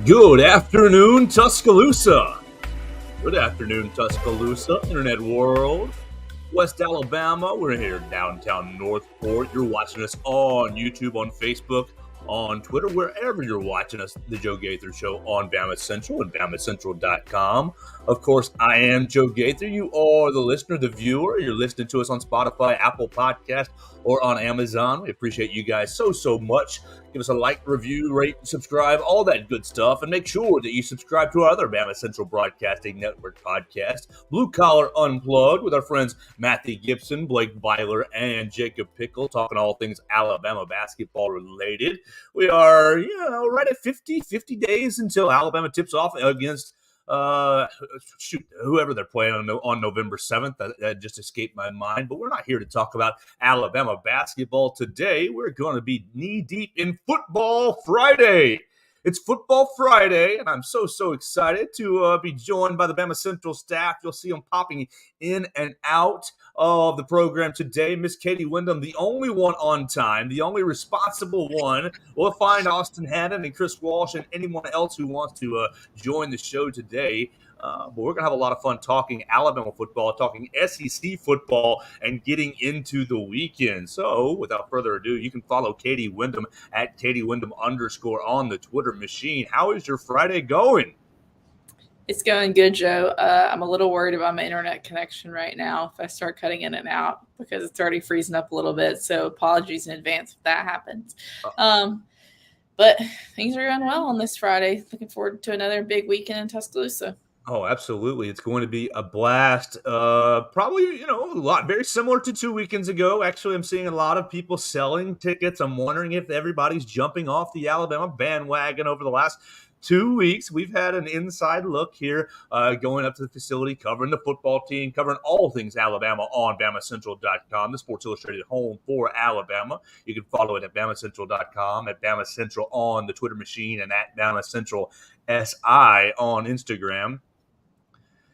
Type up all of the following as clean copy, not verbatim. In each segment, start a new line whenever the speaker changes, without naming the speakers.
Good afternoon, Tuscaloosa. Good afternoon, Tuscaloosa, Internet world. West Alabama, we're here downtown Northport. You're watching us on YouTube, on Facebook, on Twitter, wherever you're watching us, The Joe Gaither Show on BamaCentral and BamaCentral.com. Of course, I am Joe Gaither. You are the listener, the viewer. You're listening to us on Spotify, Apple Podcast, or on Amazon. We appreciate you guys so much. Give us a like, review, rate, subscribe, all that good stuff. And make sure that you subscribe to our other Bama Central Broadcasting Network podcast, Blue Collar Unplugged, with our friends Matthew Gibson, Blake Byler, and Jacob Pickle, talking all things Alabama basketball related. We are, right at 50 days until Alabama tips off against whoever they're playing on November 7th. That just escaped my mind. But we're not here to talk about Alabama basketball today. We're going to be knee-deep in Football Friday. It's Football Friday, and I'm so excited to be joined by the Bama Central staff. You'll see them popping in and out of the program today. Miss Katie Wyndham, the only one on time, the only responsible one. We'll find Austin Hannon and Chris Walsh and anyone else who wants to join the show today. But we're going to have a lot of fun talking Alabama football, talking SEC football, and getting into the weekend. So without further ado, you can follow Katie Wyndham at KatieWyndham_ on the Twitter machine. How is your Friday going?
It's going good, Joe. I'm a little worried about my internet connection right now if I start cutting in and out because it's already freezing up a little bit. So apologies in advance if that happens. But things are going well on this Friday. Looking forward to another big weekend in Tuscaloosa.
Oh, absolutely. It's going to be a blast. Probably, a lot very similar to 2 weekends ago. Actually, I'm seeing a lot of people selling tickets. I'm wondering if everybody's jumping off the Alabama bandwagon over the last 2 weeks. We've had an inside look here going up to the facility, covering the football team, covering all things Alabama on BamaCentral.com, the Sports Illustrated home for Alabama. You can follow it at BamaCentral.com, at BamaCentral on the Twitter machine, and at BamaCentral SI on Instagram.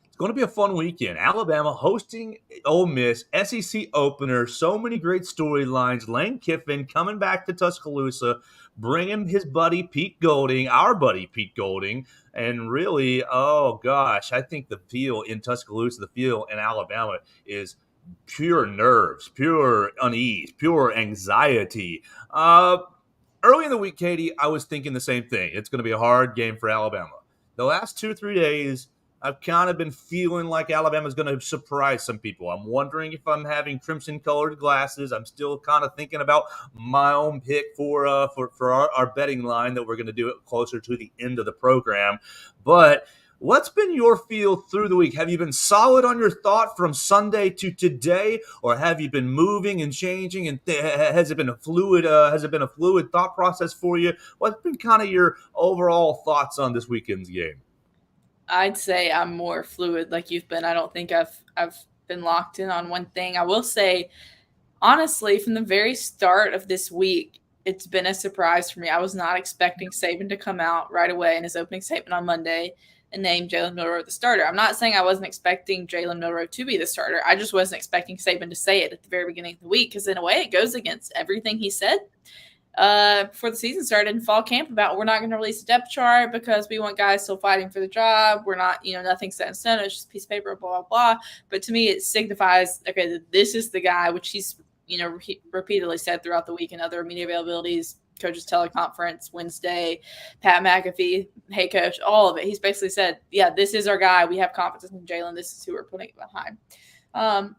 It's going to be a fun weekend. Alabama hosting Ole Miss, SEC opener. So many great storylines. Lane Kiffin coming back to Tuscaloosa, bringing his buddy Pete Golding, our buddy Pete Golding. And really, oh gosh, I think the feel in Tuscaloosa, the feel in Alabama is pure nerves, pure unease, pure anxiety. Early in the week, Katie, I was thinking the same thing. It's going to be a hard game for Alabama. The last 2-3 days, I've kind of been feeling like Alabama's going to surprise some people. I'm wondering if I'm having crimson-colored glasses. I'm still kind of thinking about my own pick for our betting line that we're going to do it closer to the end of the program. But what's been your feel through the week? Have you been solid on your thought from Sunday to today, or have you been moving and changing? And has it been a fluid? Thought process for you? What's been kind of your overall thoughts on this weekend's game?
I'd say I'm more fluid like you've been. I don't think I've been locked in on one thing. I will say, honestly, from the very start of this week, it's been a surprise for me. I was not expecting Saban to come out right away in his opening statement on Monday and name Jalen Milroe the starter. I'm not saying I wasn't expecting Jalen Milroe to be the starter. I just wasn't expecting Saban to say it at the very beginning of the week because in a way it goes against everything he said before the season started in fall camp about we're not going to release a depth chart because we want guys still fighting for the job. We're not, nothing set in stone. It's just a piece of paper, blah, blah, blah. But to me, it signifies, okay, that this is the guy, which he's, repeatedly said throughout the week in other media availabilities, coaches teleconference, Wednesday, Pat McAfee, hey coach, all of it. He's basically said, yeah, this is our guy. We have confidence in Jalen. This is who we're putting behind.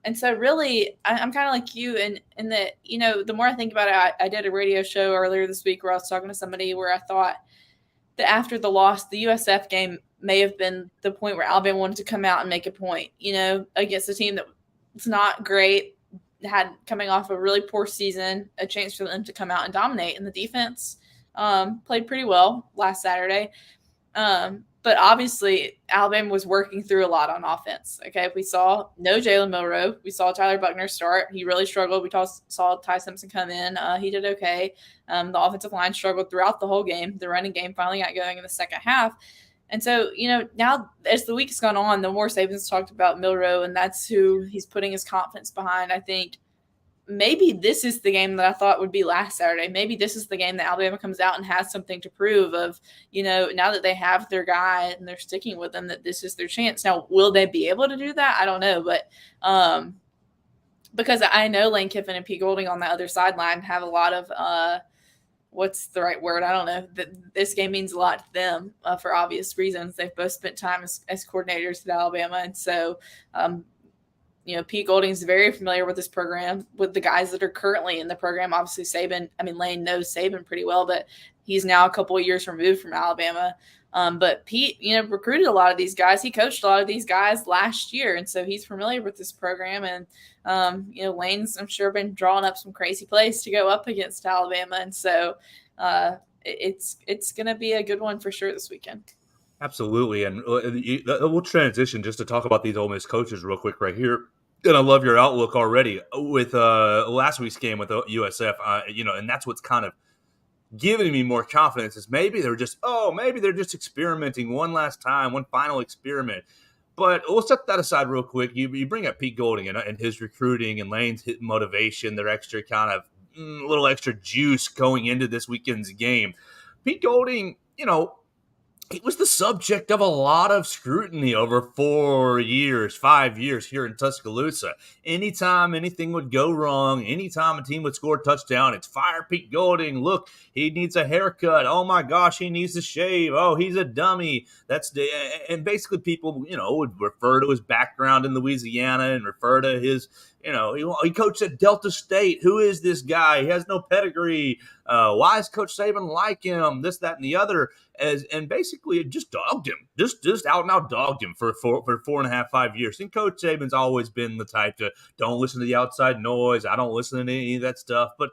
And so really, I'm kind of like you in that, the more I think about it, I did a radio show earlier this week where I was talking to somebody where I thought that after the loss, the USF game may have been the point where Alabama wanted to come out and make a point, against a team that was not great, had coming off a really poor season, a chance for them to come out and dominate. And the defense played pretty well last Saturday. But obviously, Alabama was working through a lot on offense. Okay, we saw no Jalen Milroe. We saw Tyler Buckner start. He really struggled. We saw Ty Simpson come in. He did okay. The offensive line struggled throughout the whole game. The running game finally got going in the second half. And so, now as the week's gone on, the more Saban's talked about Milroe, and that's who he's putting his confidence behind. I think maybe this is the game that I thought would be last Saturday. Maybe this is the game that Alabama comes out and has something to prove of, now that they have their guy and they're sticking with them, that this is their chance. Now, will they be able to do that? I don't know. But because I know Lane Kiffin and Pete Golding on the other sideline have a lot of what's the right word? I don't know. This game means a lot to them for obvious reasons. They've both spent time as coordinators at Alabama. And so, Pete Golding is very familiar with this program, with the guys that are currently in the program. Obviously, Lane knows Saban pretty well, but he's now a couple of years removed from Alabama. But Pete, recruited a lot of these guys. He coached a lot of these guys last year, and so he's familiar with this program. And Lane's, I'm sure, been drawing up some crazy plays to go up against Alabama, and so it's going to be a good one for sure this weekend.
Absolutely, and we'll transition just to talk about these Ole Miss coaches real quick right here. And I love your outlook already with last week's game with USF. And that's what's kind of giving me more confidence is maybe they're just experimenting one last time, one final experiment. But we'll set that aside real quick. You bring up Pete Golding and his recruiting and Lane's motivation, their extra kind of little extra juice going into this weekend's game. Pete Golding, he was the subject of a lot of scrutiny over 5 years here in Tuscaloosa. Anytime anything would go wrong, anytime a team would score a touchdown, it's fire Pete Golding. Look, he needs a haircut. Oh my gosh, he needs to shave. Oh, he's a dummy. And basically people, would refer to his background in Louisiana and refer to his, he coached at Delta State. Who is this guy? He has no pedigree. Why is Coach Saban like him? This, that, and the other. And basically it just dogged him, just out and out dogged him for 4.5, 5 years. And Coach Saban's always been the type to don't listen to the outside noise. I don't listen to any of that stuff, but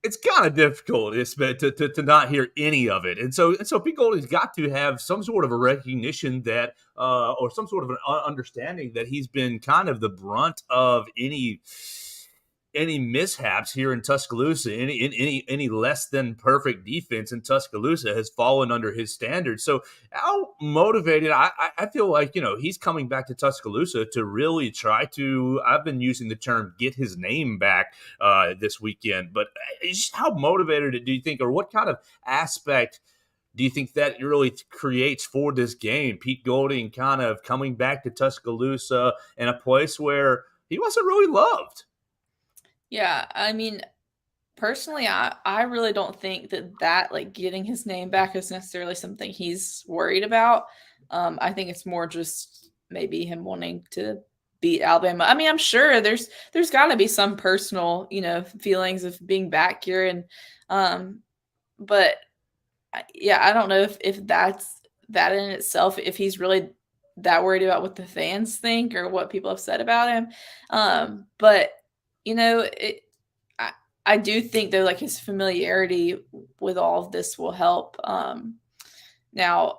it's kind of difficult to not hear any of it. And so Pete Golding's got to have some sort of a recognition that, or some sort of an understanding that he's been kind of the brunt of any mishaps here in Tuscaloosa, any less than perfect defense in Tuscaloosa has fallen under his standards. So how motivated I feel like, he's coming back to Tuscaloosa to really try to, I've been using the term get his name back this weekend, but how motivated do you think, or what kind of aspect do you think that really creates for this game? Pete Golding kind of coming back to Tuscaloosa in a place where he wasn't really loved.
Yeah, personally, I really don't think that like getting his name back is necessarily something he's worried about. I think it's more just maybe him wanting to beat Alabama. I'm sure there's got to be some personal, feelings of being back here, and but yeah, I don't know if that's that in itself, if he's really that worried about what the fans think or what people have said about him. But I do think though, like his familiarity with all of this will help. Now,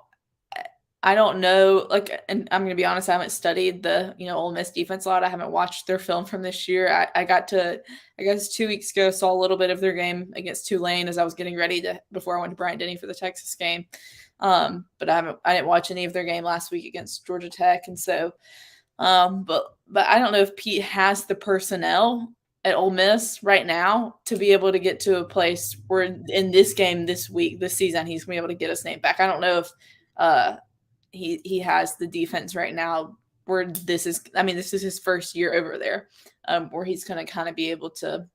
I don't know, and I'm going to be honest, I haven't studied the, Ole Miss defense a lot. I haven't watched their film from this year. I guess 2 weeks ago, saw a little bit of their game against Tulane as I was getting ready before I went to Bryant-Denny for the Texas game. But I didn't watch any of their game last week against Georgia Tech. And so, but I don't know if Pete has the personnel at Ole Miss right now to be able to get to a place where in this game this season, he's going to be able to get his name back. I don't know if he has the defense right now where this is his first year over there, where he's going to kind of be able to,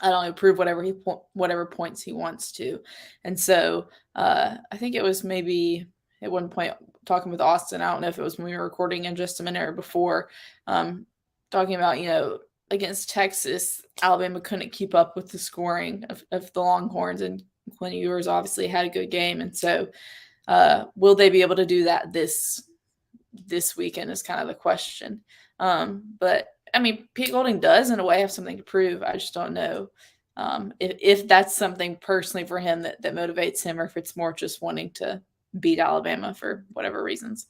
I don't know, prove whatever points he wants to. And so I think it was maybe at one point talking with Austin, I don't know if it was when we were recording in just a minute or before, talking about, against Texas, Alabama couldn't keep up with the scoring of the Longhorns, and Quinn Ewers obviously had a good game. And so will they be able to do that this weekend is kind of the question. But Pete Golding does in a way have something to prove. I just don't know if that's something personally for him that motivates him, or if it's more just wanting to beat Alabama for whatever reasons.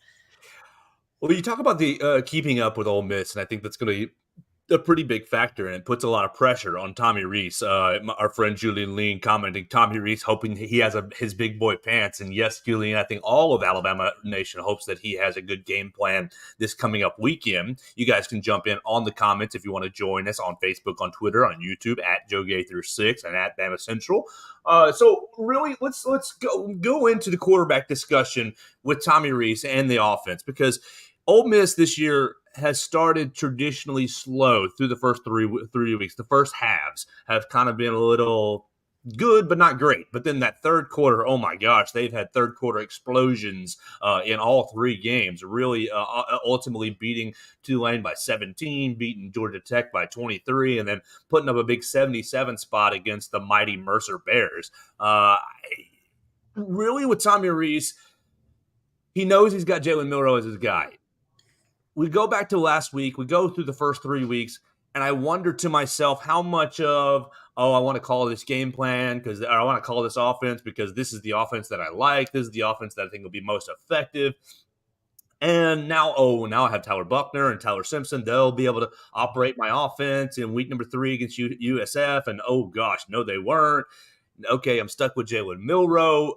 Well, you talk about the keeping up with Ole Miss, and I think that's going to a pretty big factor, and it puts a lot of pressure on Tommy Rees. Our friend Julian Lean commenting, Tommy Rees hoping he has his big boy pants. And yes, Julian, I think all of Alabama Nation hopes that he has a good game plan this coming up weekend. You guys can jump in on the comments if you want to join us on Facebook, on Twitter, on YouTube at Joe Gaither 6 and at BamaCentral. So really, let's go into the quarterback discussion with Tommy Rees and the offense, because Ole Miss this year has started traditionally slow through the first three weeks. The first halves have kind of been a little good, but not great. But then that third quarter, oh my gosh, they've had third quarter explosions in all three games, really ultimately beating Tulane by 17, beating Georgia Tech by 23, and then putting up a big 77 spot against the mighty Mercer Bears. Really, with Tommy Rees, he knows he's got Jalen Milroe as his guy. We go back to last week. We go through the first 3 weeks, and I wonder to myself how much of, I want to call this game plan because I want to call this offense because this is the offense that I like. This is the offense that I think will be most effective. And now I have Tyler Buckner and Tyler Simpson. They'll be able to operate my offense in week number 3 against USF. And oh gosh, no, they weren't. Okay, I'm stuck with Jalen Milroe.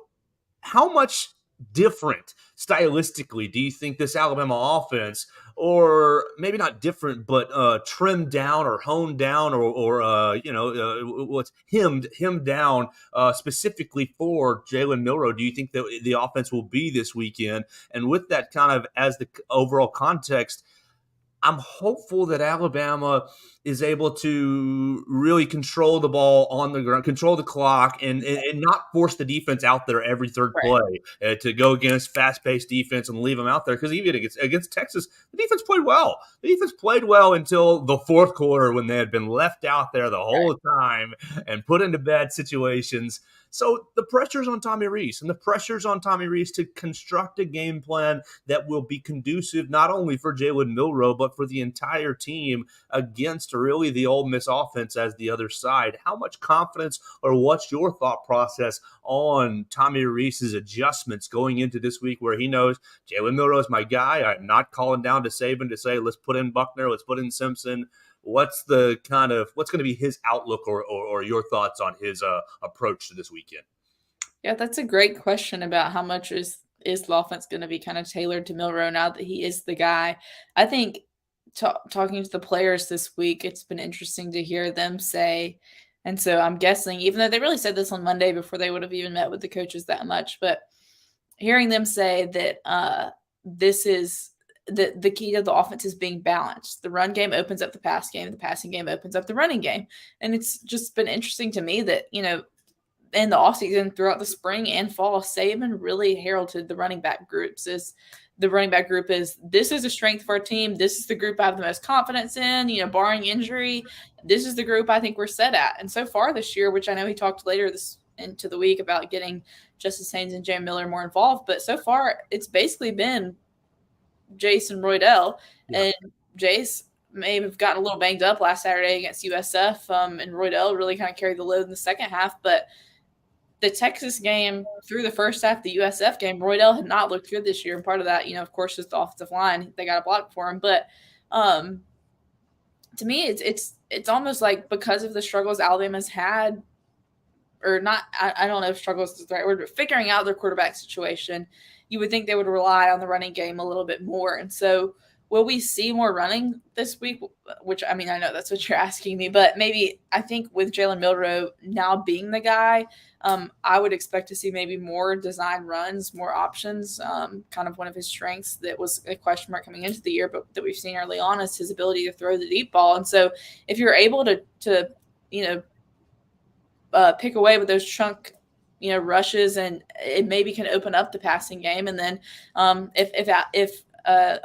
How much different stylistically do you think this Alabama offense, or maybe not different, but trimmed down or honed down or what's hemmed down specifically for Jalen Milroe, do you think that the offense will be this weekend? And with that kind of as the overall context, I'm hopeful that Alabama is able to really control the ball on the ground, control the clock, and not force the defense out there every third play to go against fast-paced defense and leave them out there. Because even against Texas, the defense played well. The defense played well until the fourth quarter when they had been left out there the whole time and put into bad situations. So the pressure's on Tommy Rees, and the pressure's on Tommy Rees to construct a game plan that will be conducive not only for Jalen Milroe, but for the entire team against really the Ole Miss offense as the other side. How much confidence, or what's your thought process on Tommy Rees's adjustments going into this week where he knows Jalen Milroe is my guy? I'm not calling down to Saban to say, let's put in Buckner, let's put in Simpson. What's going to be his outlook or your thoughts on his approach to this weekend?
Yeah, that's a great question about how much is the offense going to be kind of tailored to Milroe now that he is the guy. I think talking to the players this week, it's been interesting to hear them say, and so I'm guessing, even though they really said this on Monday before they would have even met with the coaches that much, but hearing them say that this is the key to the offense is being balanced. The run game opens up the pass game. The passing game opens up the running game. And it's just been interesting to me that, in the offseason, throughout the spring and fall, Saban really heralded the running back groups. The running back group is, this is a strength of our team. This is the group I have the most confidence in, barring injury. This is the group I think we're set at. And so far this year, which I know he talked later this into the week about getting Justice Haynes and Jay Miller more involved, but so far it's basically been Jace and Roydell, and Jace may have gotten a little banged up last Saturday against USF, and Roydell really kind of carried the load in the second half. But the Texas game through the first half, the USF game, Roydell had not looked good this year, and part of that, of course, is the offensive line. They got a block for him, but to me, it's almost like because of the struggles Alabama's had, or not, I don't know if struggles is the right word, but figuring out their quarterback situation, you would think they would rely on the running game a little bit more. And so will we see more running this week? Which, I know that's what you're asking me, but maybe I think with Jalen Milroe now being the guy, I would expect to see maybe more design runs, more options. Kind of one of his strengths that was a question mark coming into the year, but that we've seen early on is his ability to throw the deep ball. And so if you're able to pick away with those chunk rushes, and it maybe can open up the passing game. And then if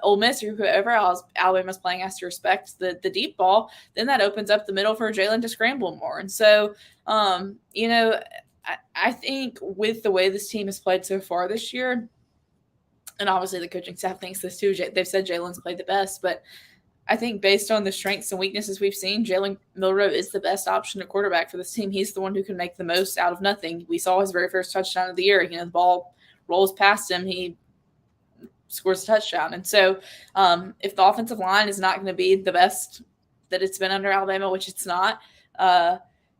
Ole Miss or whoever else Alabama's playing has to respect the deep ball, then that opens up the middle for Jalen to scramble more. And so, I think with the way this team has played so far this year, and obviously the coaching staff thinks this too, they've said Jalen's played the best, but I think based on the strengths and weaknesses we've seen, Jalen Milroe is the best option at quarterback for this team. He's the one who can make the most out of nothing. We saw his very first touchdown of the year. The ball rolls past him. He scores a touchdown. And so if the offensive line is not going to be the best that it's been under Alabama, which it's not.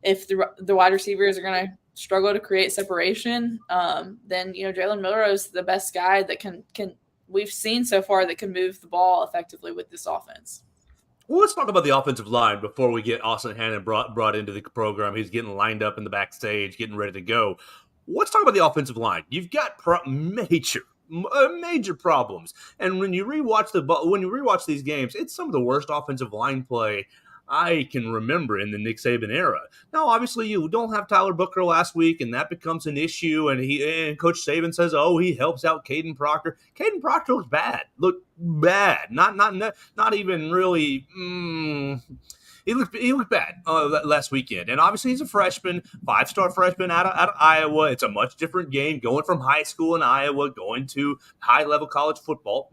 If the wide receivers are going to struggle to create separation, then Jalen Milroe is the best guy that can we've seen so far that can move the ball effectively with this offense.
Well, let's talk about the offensive line before we get Austin Hannon brought into the program. He's getting lined up in the backstage, getting ready to go. Let's talk about the offensive line. You've got major problems, and when you rewatch these games, it's some of the worst offensive line play I can remember in the Nick Saban era. Now, obviously, you don't have Tyler Booker last week, and that becomes an issue. And Coach Saban says, "Oh, he helps out Caden Proctor." Caden Proctor looked bad. Not even really. He looked bad last weekend, and obviously he's a freshman, 5-star freshman out of Iowa. It's a much different game going from high school in Iowa going to high level college football.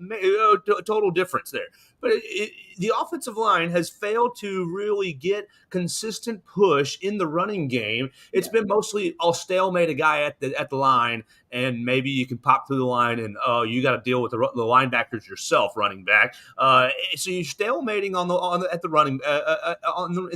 Total difference there. But the offensive line has failed to really get consistent push in the running game. It's been mostly I'll stalemate a guy at the line, and maybe you can pop through the line, and you got to deal with the linebackers yourself, running back. So you're stalemating in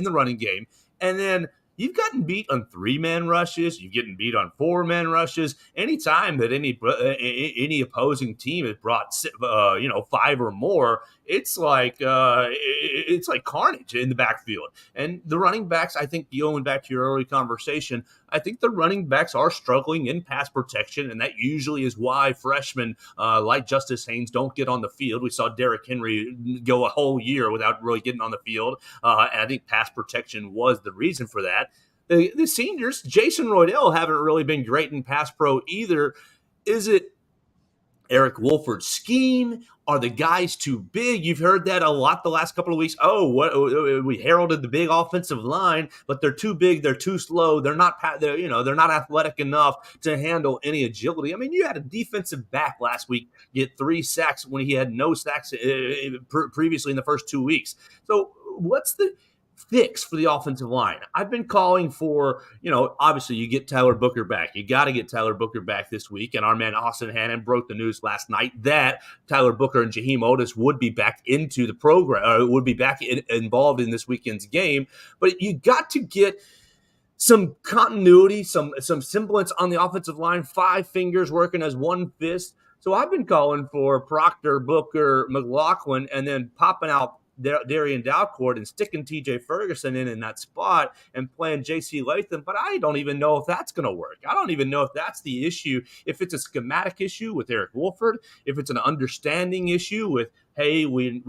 the running game, and then you've gotten beat on 3-man rushes. You've gotten beat on 4-man rushes. Anytime that any opposing team has brought 5 or more, it's like carnage in the backfield. And the running backs, I think, going back to your early conversation, I think the running backs are struggling in pass protection, and that usually is why freshmen like Justice Haynes don't get on the field. We saw Derrick Henry go a whole year without really getting on the field, and I think pass protection was the reason for that. The seniors, Jason Roydell, haven't really been great in pass pro either. Is it Eric Wolford's scheme? Are the guys too big? You've heard that a lot the last couple of weeks. We heralded the big offensive line, but they're too big. They're too slow. They're not athletic enough to handle any agility. I mean, you had a defensive back last week get 3 sacks when he had no sacks previously in the first 2 weeks. So what's the fix for the offensive line? I've been calling for, obviously you get Tyler Booker back. You got to get Tyler Booker back this week. And our man Austin Hannon broke the news last night that Tyler Booker and Jaheim Otis would be back into the program, or would be back involved in this weekend's game. But you got to get some continuity, some semblance on the offensive line, 5 fingers working as one fist. So I've been calling for Proctor, Booker, McLaughlin, and then popping out Darian Dalcourt and sticking TJ Ferguson in that spot and playing JC Latham, but I don't even know if that's going to work. I don't even know if that's the issue, if it's a schematic issue with Eric Wolford, if it's an understanding issue with, hey, we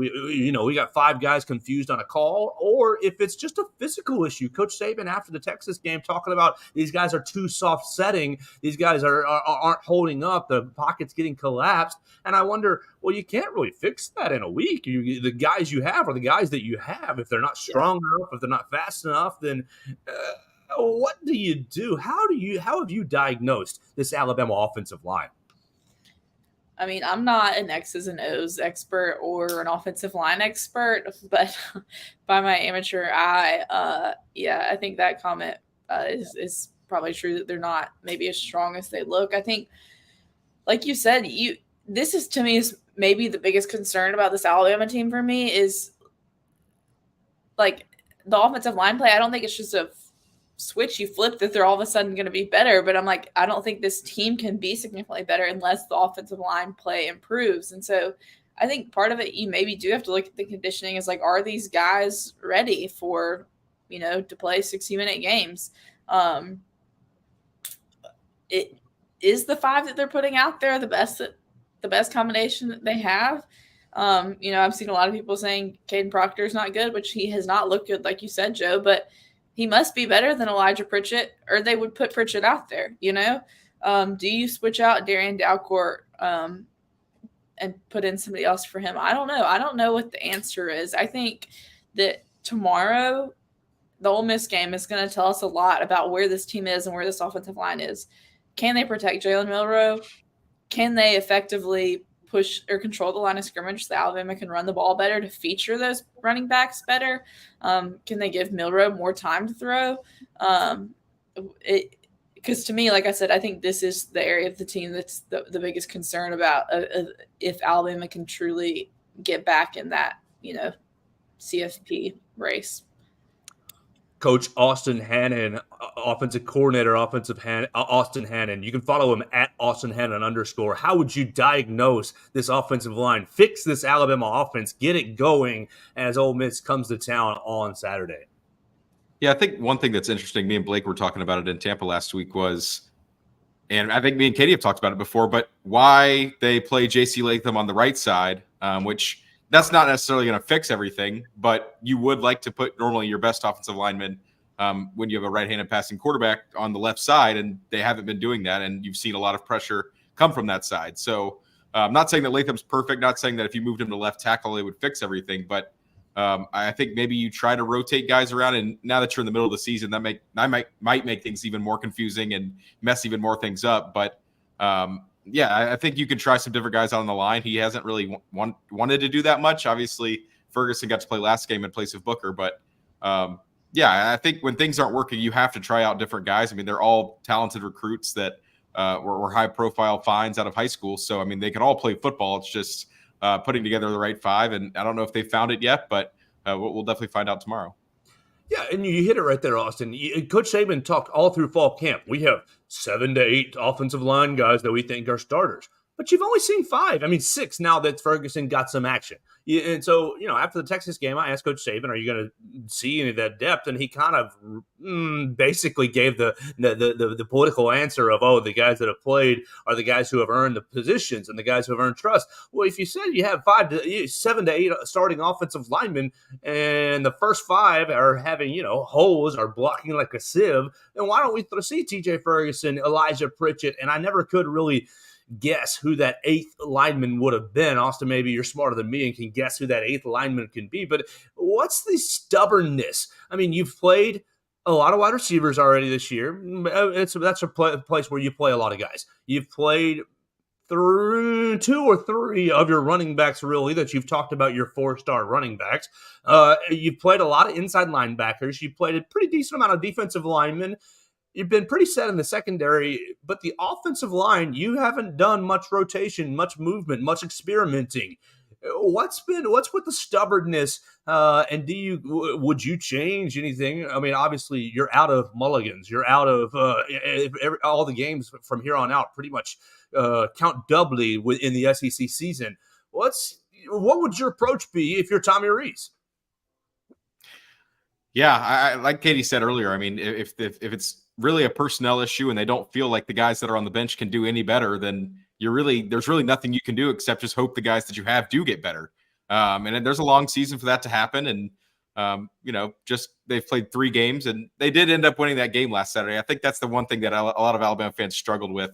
got 5 guys confused on a call, or if it's just a physical issue. Coach Saban after the Texas game talking about these guys are too soft setting, these guys aren't holding up, the pocket's getting collapsed, and I wonder, well, you can't really fix that in a week. The guys you have are the guys that you have. If they're not strong enough, if they're not fast enough, then what do you do? How have you diagnosed this Alabama offensive line?
I mean, I'm not an X's and O's expert or an offensive line expert, but by my amateur eye, I think that comment is probably true, that they're not maybe as strong as they look. I think, like you said, this is, to me, is maybe the biggest concern about this Alabama team for me is like the offensive line play. I don't think it's just a switch you flip that they're all of a sudden going to be better, but I'm like, I don't think this team can be significantly better unless the offensive line play improves. And so I think part of it, you maybe do have to look at the conditioning, is like, are these guys ready for, to play 60-minute games? It is the 5 that they're putting out there the best combination that they have. I've seen a lot of people saying Caden Proctor is not good, which he has not looked good, like you said, Joe, but he must be better than Elijah Pritchett, or they would put Pritchett out there, Do you switch out Darian Dalcourt and put in somebody else for him? I don't know. I don't know what the answer is. I think that tomorrow, the Ole Miss game is going to tell us a lot about where this team is and where this offensive line is. Can they protect Jalen Milroe? Can they effectively push or control the line of scrimmage so that Alabama can run the ball better to feature those running backs better? Can they give Milroe more time to throw? Because to me, like I said, I think this is the area of the team that's the biggest concern about if Alabama can truly get back in that, CFP race.
Coach Austin Hannon, offensive coordinator, Austin Hannon. You can follow him at Austin Hannon _. How would you diagnose this offensive line? Fix this Alabama offense. Get it going as Ole Miss comes to town on Saturday.
Yeah, I think one thing that's interesting, me and Blake were talking about it in Tampa last week was, and I think me and Katie have talked about it before, but why they play J.C. Latham on the right side, which that's not necessarily going to fix everything, but you would like to put normally your best offensive lineman when you have a right-handed passing quarterback on the left side, and they haven't been doing that, and you've seen a lot of pressure come from that side. So I'm not saying that Latham's perfect, not saying that if you moved him to left tackle, it would fix everything, but I think maybe you try to rotate guys around, and now that you're in the middle of the season, that might make things even more confusing and mess even more things up. But I think you could try some different guys on the line. He hasn't really wanted to do that much. Obviously, Ferguson got to play last game in place of Booker, but I think when things aren't working, you have to try out different guys. I mean, they're all talented recruits that were high-profile finds out of high school, so I mean, they can all play football. It's just putting together the right five, and I don't know if they found it yet, but we'll definitely find out tomorrow.
Yeah, and you hit it right there, Austin. Coach Saban talked all through fall camp. We have 7 to 8 offensive line guys that we think are starters. But you've only seen 5. I mean, 6 now that Ferguson got some action. And so, after the Texas game, I asked Coach Saban, are you going to see any of that depth? And he kind of basically gave the political answer of, the guys that have played are the guys who have earned the positions and the guys who have earned trust. Well, if you said you have 7 to 8 starting offensive linemen and the first 5 are having, holes, are blocking like a sieve, then why don't we see TJ Ferguson, Elijah Pritchett? And I never could really guess who that 8th lineman would have been. Austin, maybe you're smarter than me and can guess who that 8th lineman can be. But what's the stubbornness? I mean, you've played a lot of wide receivers already this year. That's a place where you play a lot of guys. You've played 2 or 3 of your running backs, really, that you've talked about, your 4-star running backs. You've played a lot of inside linebackers. You've played a pretty decent amount of defensive linemen. You've been pretty set in the secondary, but the offensive line, you haven't done much rotation, much movement, much experimenting. What's with the stubbornness? And would you change anything? I mean, obviously, you're out of mulligans. You're out of all the games from here on out. Pretty much count doubly in the SEC season. What would your approach be if you're Tommy Rees?
Yeah, I like Katie said earlier. I mean, if it's really a personnel issue and they don't feel like the guys that are on the bench can do any better, then there's really nothing you can do except just hope the guys that you have do get better. And there's a long season for that to happen. And, just they've played 3 games and they did end up winning that game last Saturday. I think that's the one thing that a lot of Alabama fans struggled with.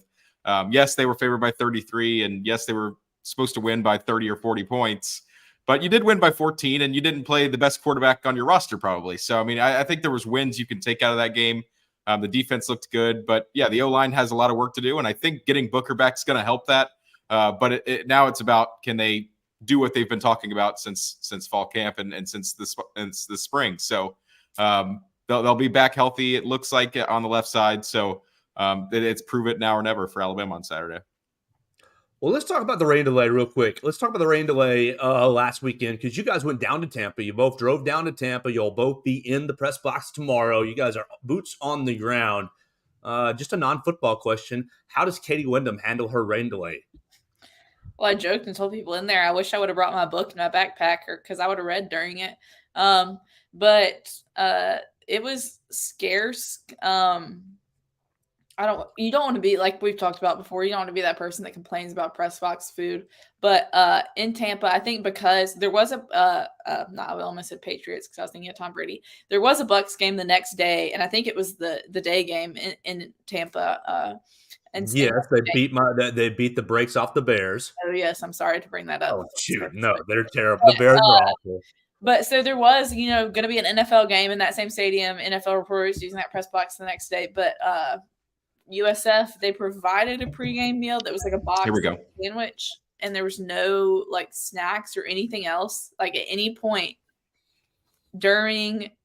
Yes, they were favored by 33, and yes, they were supposed to win by 30 or 40 points. But you did win by 14, and you didn't play the best quarterback on your roster probably. So, I mean, I think there was wins you can take out of that game. The defense looked good. But, yeah, the O-line has a lot of work to do, and I think getting Booker back is going to help that. But now it's about, can they do what they've been talking about since fall camp and since the spring. So they'll be back healthy, it looks like, on the left side. So it's prove it now or never for Alabama on Saturday.
Well, let's talk about the rain delay real quick. Let's talk about the rain delay last weekend, because you guys went down to Tampa. You both drove down to Tampa. You'll both be in the press box tomorrow. You guys are boots on the ground. Just a non-football question. How does Katie Wyndham handle her rain delay?
Well, I joked and told people in there, I wish I would have brought my book in my backpack because I would have read during it. But it was scarce. You don't want to be, like we've talked about before, you don't want to be that person that complains about press box food. But in Tampa, I think because there was I almost said Patriots because I was thinking of Tom Brady. There was a Bucs game the next day, and I think it was the day game in Tampa.
Yes, they beat the brakes off the Bears.
Oh yes, I'm sorry to bring that up.
Oh shoot, no, they're terrible. The Bears are awful.
But so there was, going to be an NFL game in that same stadium. NFL reporters using that press box the next day, but USF, they provided a pregame meal that was like a box sandwich, and there was no like snacks or anything else like at any point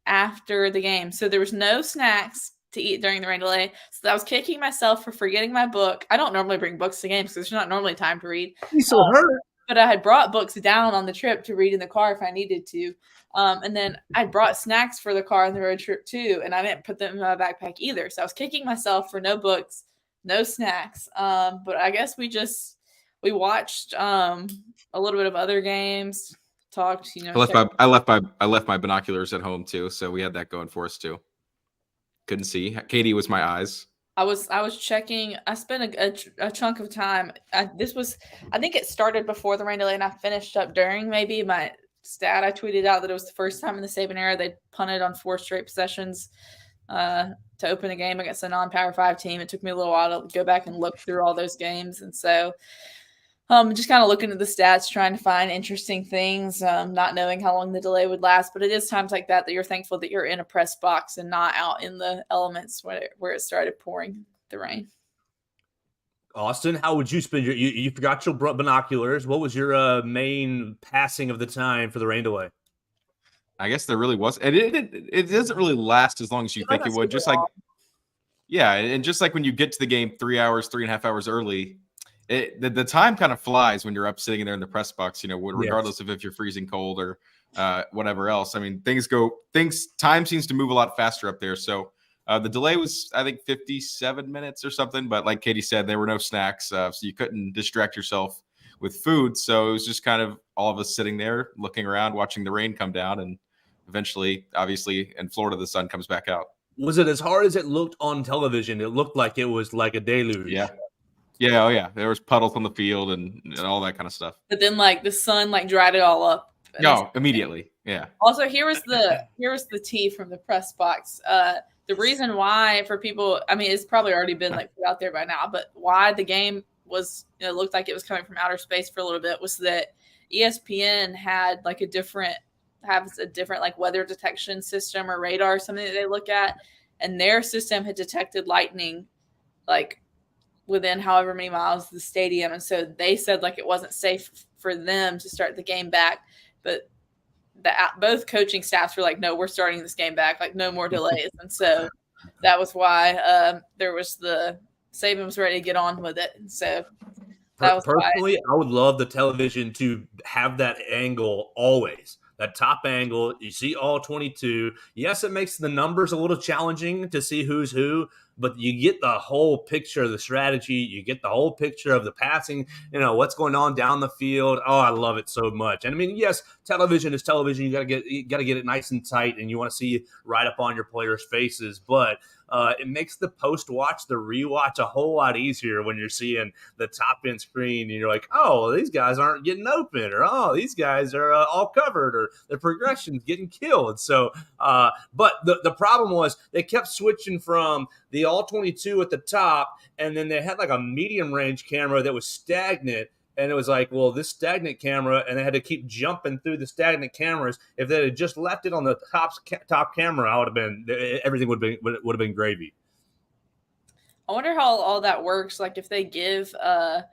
after the game. So there was no snacks to eat during the rain delay. So I was kicking myself for forgetting my book. I don't normally bring books to games because there's not normally time to read.
You so hurt.
But I had brought books down on the trip to read in the car if I needed to. And then I brought snacks for the car on the road trip too, and I didn't put them in my backpack either. So I was kicking myself for no books, no snacks. But I guess we watched a little bit of other games, talked,
I left my binoculars at home too, so we had that going for us too. Couldn't see. Katie was my eyes.
I was checking. I spent a chunk of time. I think it started before the rain delay, and I finished up during. Maybe my stat I tweeted out that it was the first time in the Saban era they punted on 4 straight possessions to open a game against a non-Power 5 team. It took me a little while to go back and look through all those games, and so just kind of looking at the stats, trying to find interesting things, not knowing how long the delay would last. But it is times like that you're thankful that you're in a press box and not out in the elements where it started pouring the rain.
Austin, how would you spend you forgot your binoculars. What was your main passing of the time for the rain delay?
I guess there really was. And it doesn't really last as long as you think it would. Just like, yeah. And just like when you get to the game 3.5 hours early, the time kind of flies when you're up sitting there in the press box, regardless of if you're freezing cold or whatever else. I mean, time seems to move a lot faster up there. So the delay was, I think, 57 minutes or something. But like Katie said, there were no snacks, so you couldn't distract yourself with food. So it was just kind of all of us sitting there looking around, watching the rain come down. And eventually, obviously, in Florida, the sun comes back out.
Was it as hard as it looked on television? It looked like it was like a deluge.
Yeah. Yeah, oh yeah. There was puddles on the field and all that kind of stuff.
But then the sun dried it all up.
No, immediately. Yeah.
Also, here was the tea from the press box. The reason why for people, I mean, it's probably already been put out there by now, but why the game was looked like it was coming from outer space for a little bit was that ESPN had a different weather detection system or radar or something that they look at, and their system had detected lightning within however many miles of the stadium. And so they said it wasn't safe for them to start the game back. But both coaching staffs were no, we're starting this game back. No more delays. And so that was why there was Saban was ready to get on with it. And so that was
personally, I would love the television to have that angle always. That top angle, you see all 22. Yes, it makes the numbers a little challenging to see who's who, but you get the whole picture of the strategy. You get the whole picture of the passing, what's going on down the field. Oh, I love it so much. And I mean, yes, television is television. You got to get it nice and tight, and you want to see right up on your players' faces. But it makes the post-watch, the rewatch a whole lot easier when you're seeing the top-end screen and you're like, oh, these guys aren't getting open, or oh, these guys are all covered, or the progression's getting killed. So, but the problem was they kept switching from the all-22 at the top, and then they had a medium-range camera that was stagnant. And it was well, this stagnant camera, and they had to keep jumping through the stagnant cameras. If they had just left it on the top camera, I would have been everything would have been gravy.
I wonder how all that works. If they give the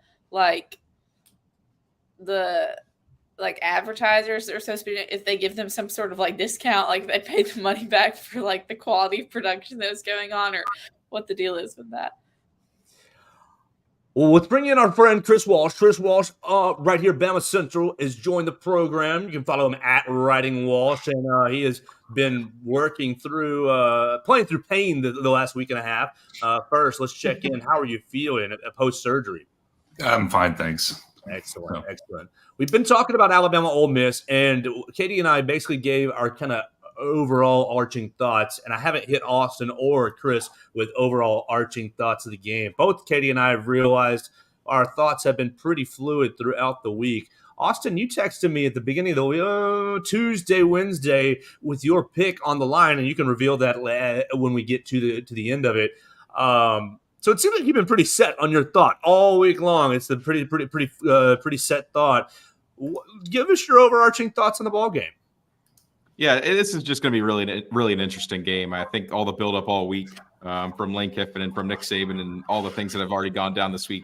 advertisers are supposed to be, if they give them some sort of discount, they pay the money back for the quality of production that was going on, or what the deal is with that.
Well, let's bring in our friend Chris Walsh. Chris Walsh, right here, BamaCentral, has joined the program. You can follow him at Writing Walsh, and he has been working through, playing through pain the last week and a half. First, let's check in. How are you feeling post-surgery?
I'm fine, thanks.
Excellent, excellent. We've been talking about Alabama Ole Miss, and Katie and I basically gave our kind of overall arching thoughts, and I haven't hit Austin or Chris with overall arching thoughts of the game. Both Katie and I have realized our thoughts have been pretty fluid throughout the week. Austin, you texted me at the beginning of the week, Tuesday, Wednesday, with your pick on the line, and you can reveal that when we get to the end of it. So it seems like you've been pretty set on your thought all week long. It's the pretty set thought. Give us your overarching thoughts on the ball game.
Yeah, this is just going to be really an interesting game. I think all the buildup all week from Lane Kiffin and from Nick Saban and all the things that have already gone down this week.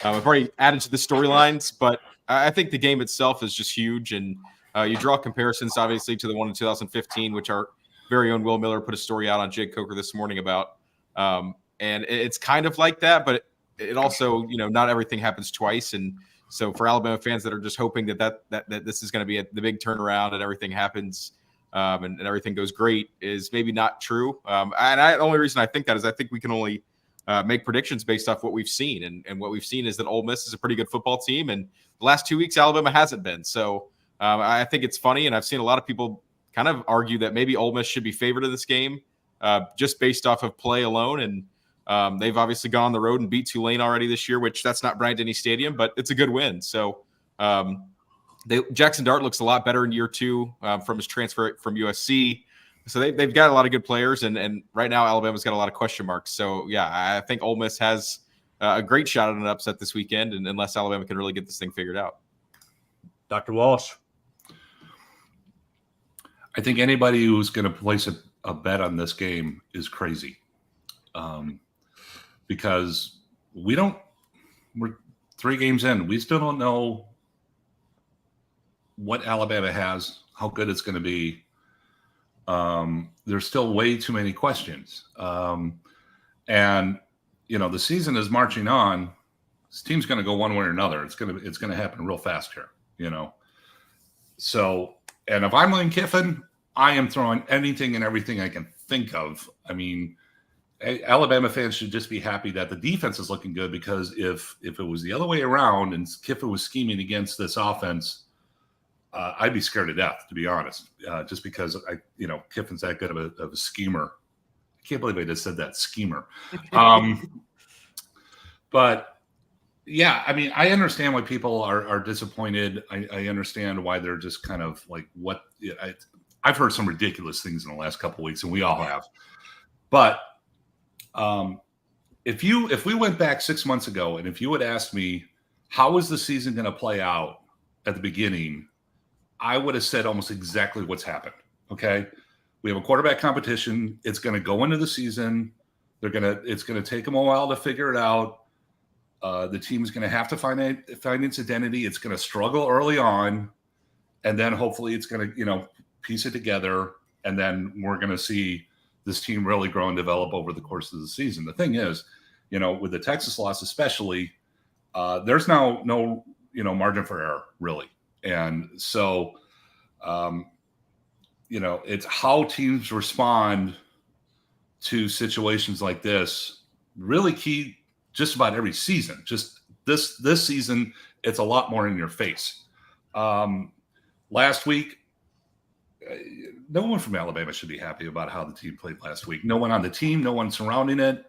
I've already added to the storylines, but I think the game itself is just huge. And you draw comparisons, obviously, to the one in 2015, which our very own Will Miller put a story out on Jake Coker this morning about. And it's kind of like that, but it also, not everything happens twice. And So for Alabama fans that are just hoping that this is going to be the big turnaround and everything happens and everything goes great is maybe not true. The only reason I think that is I think we can only make predictions based off what we've seen. And what we've seen is that Ole Miss is a pretty good football team. And the last 2 weeks, Alabama hasn't been. So I think it's funny. And I've seen a lot of people kind of argue that maybe Ole Miss should be favored in this game just based off of play alone. And they've obviously gone on the road and beat Tulane already this year, which that's not Bryant-Denny Stadium, but it's a good win. So Jackson Dart looks a lot better in year 2 from his transfer from USC. So they've got a lot of good players, and right now Alabama's got a lot of question marks. So, yeah, I think Ole Miss has a great shot at an upset this weekend, and unless Alabama can really get this thing figured out.
Dr. Walsh.
I think anybody who's going to place a bet on this game is crazy, because we're 3 games in. We still don't know what Alabama has, how good it's going to be. There's still way too many questions. And, the season is marching on. This team's going to go one way or another. It's going to happen real fast here, So, and if I'm Lane Kiffin, I am throwing anything and everything I can think of. I mean, Alabama fans should just be happy that the defense is looking good, because if it was the other way around and Kiffin was scheming against this offense, I'd be scared to death, to be honest, just because Kiffin's that good of a schemer. I can't believe I just said that, schemer. But yeah, I mean, I understand why people are disappointed. I understand why they're just kind of like, what? I've heard some ridiculous things in the last couple of weeks, and we all have. But if we went back 6 months ago, and if you had asked me how is the season going to play out at the beginning, I would have said almost exactly what's happened. Okay. We have a quarterback competition. It's going to go into the season. It's going to take them a while to figure it out. The team's going to have to find its identity. It's going to struggle early on, and then hopefully it's going to, piece it together. And then we're going to see this team really grow and develop over the course of the season. The thing is, with the Texas loss, especially, there's now no margin for error, really. And so, it's how teams respond to situations like this, really key just about every season. Just this season, it's a lot more in your face. Last week, no one from Alabama should be happy about how the team played last week. No one on the team, no one surrounding it.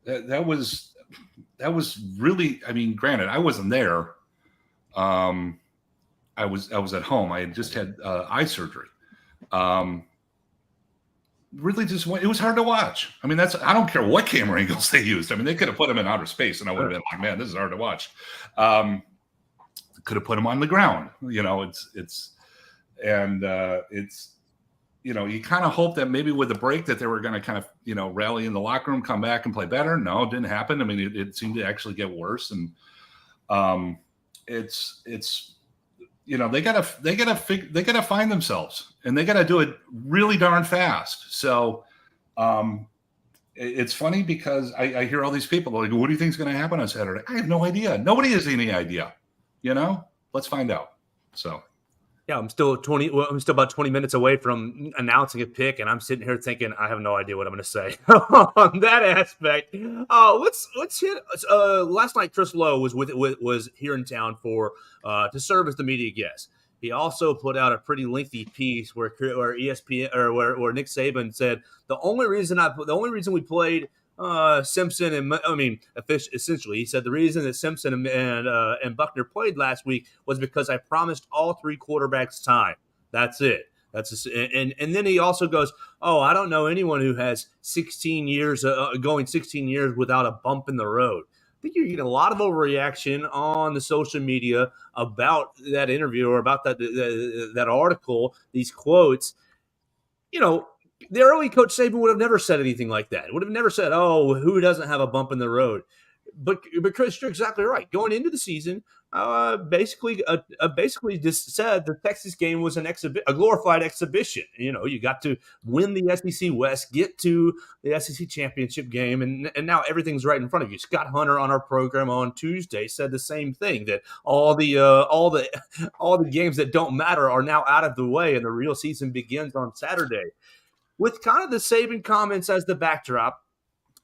That was really, I mean, granted, I wasn't there. I was at home. I had just had eye surgery. Really just it was hard to watch. I mean, I don't care what camera angles they used. I mean, they could have put them in outer space and I would have been like, man, this is hard to watch. Could have put them on the ground. You kind of hope that maybe with the break that they were going to kind of, rally in the locker room, come back and play better. No, it didn't happen. I mean, it seemed to actually get worse. And they gotta find themselves, and they gotta do it really darn fast. So it's funny because I hear all these people like, what do you think is going to happen on Saturday? I have no idea. Nobody has any idea. Let's find out. So.
Yeah, I'm still about 20 minutes away from announcing a pick, and I'm sitting here thinking I have no idea what I'm going to say on that aspect. Let's hit. Last night, Chris Lowe was here in town to serve as the media guest. He also put out a pretty lengthy piece where ESPN where Nick Saban said the only reason we played Simpson and essentially he said the reason that Simpson and Buckner played last week was because I promised all 3 quarterbacks time. That's it. And then he also goes, I don't know anyone who has 16 years going 16 years without a bump in the road. I think you're getting a lot of overreaction on the social media about that interview or about that article, these quotes. The early coach Saban would have never said anything like that. Would have never said, who doesn't have a bump in the road? But Chris, you're exactly right. Going into the season, basically just said the Texas game was a glorified exhibition. You got to win the SEC West, get to the SEC championship game, and now everything's right in front of you. Scott Hunter on our program on Tuesday said the same thing, that all the games that don't matter are now out of the way, and the real season begins on Saturday. With kind of the Saban comments as the backdrop,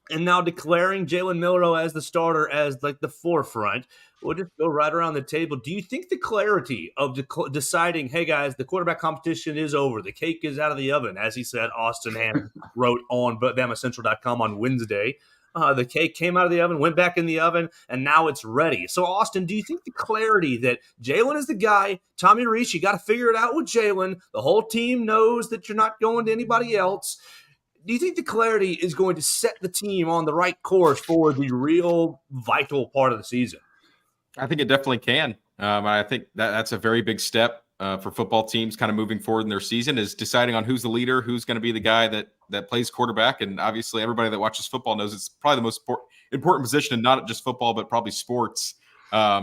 and now declaring Jalen Milroe as the starter as like the forefront, we'll just go right around the table. Do you think the clarity of deciding, hey guys, the quarterback competition is over, the cake is out of the oven, as he said, Austin Hand wrote on BamaCentral.com on Wednesday. The cake came out of the oven, went back in the oven, and now it's ready. So, Austin, do you think the clarity that Jalen is the guy, Tommy Rees, you got to figure it out with Jalen, the whole team knows that you're not going to anybody else, do you think the clarity is going to set the team on the right course for the real vital part of the season?
I think it definitely can. I think that's a very big step for football teams kind of moving forward in their season, is deciding on who's the leader, who's going to be the guy that plays quarterback. And obviously everybody that watches football knows it's probably the most important position in not just football, but probably sports,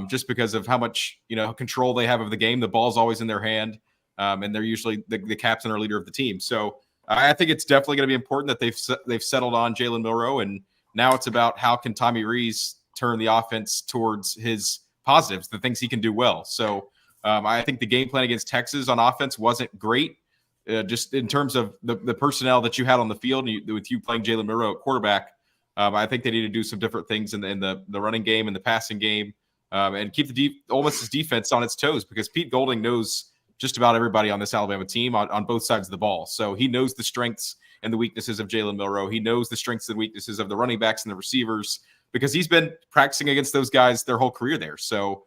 just because of how much control they have of the game. The ball's always in their hand, and they're usually the captain or leader of the team. So I think it's definitely going to be important that they've settled on Jalen Milroe, and now it's about how can Tommy Rees turn the offense towards his positives, the things he can do well. So I think the game plan against Texas on offense wasn't great, just in terms of the personnel that you had on the field, with you playing Jalen Milroe at quarterback. I think they need to do some different things in the running game and the passing game, and keep Ole Miss's defense on its toes, because Pete Golding knows just about everybody on this Alabama team on both sides of the ball. So he knows the strengths and the weaknesses of Jalen Milroe. He knows the strengths and weaknesses of the running backs and the receivers, because he's been practicing against those guys their whole career there. So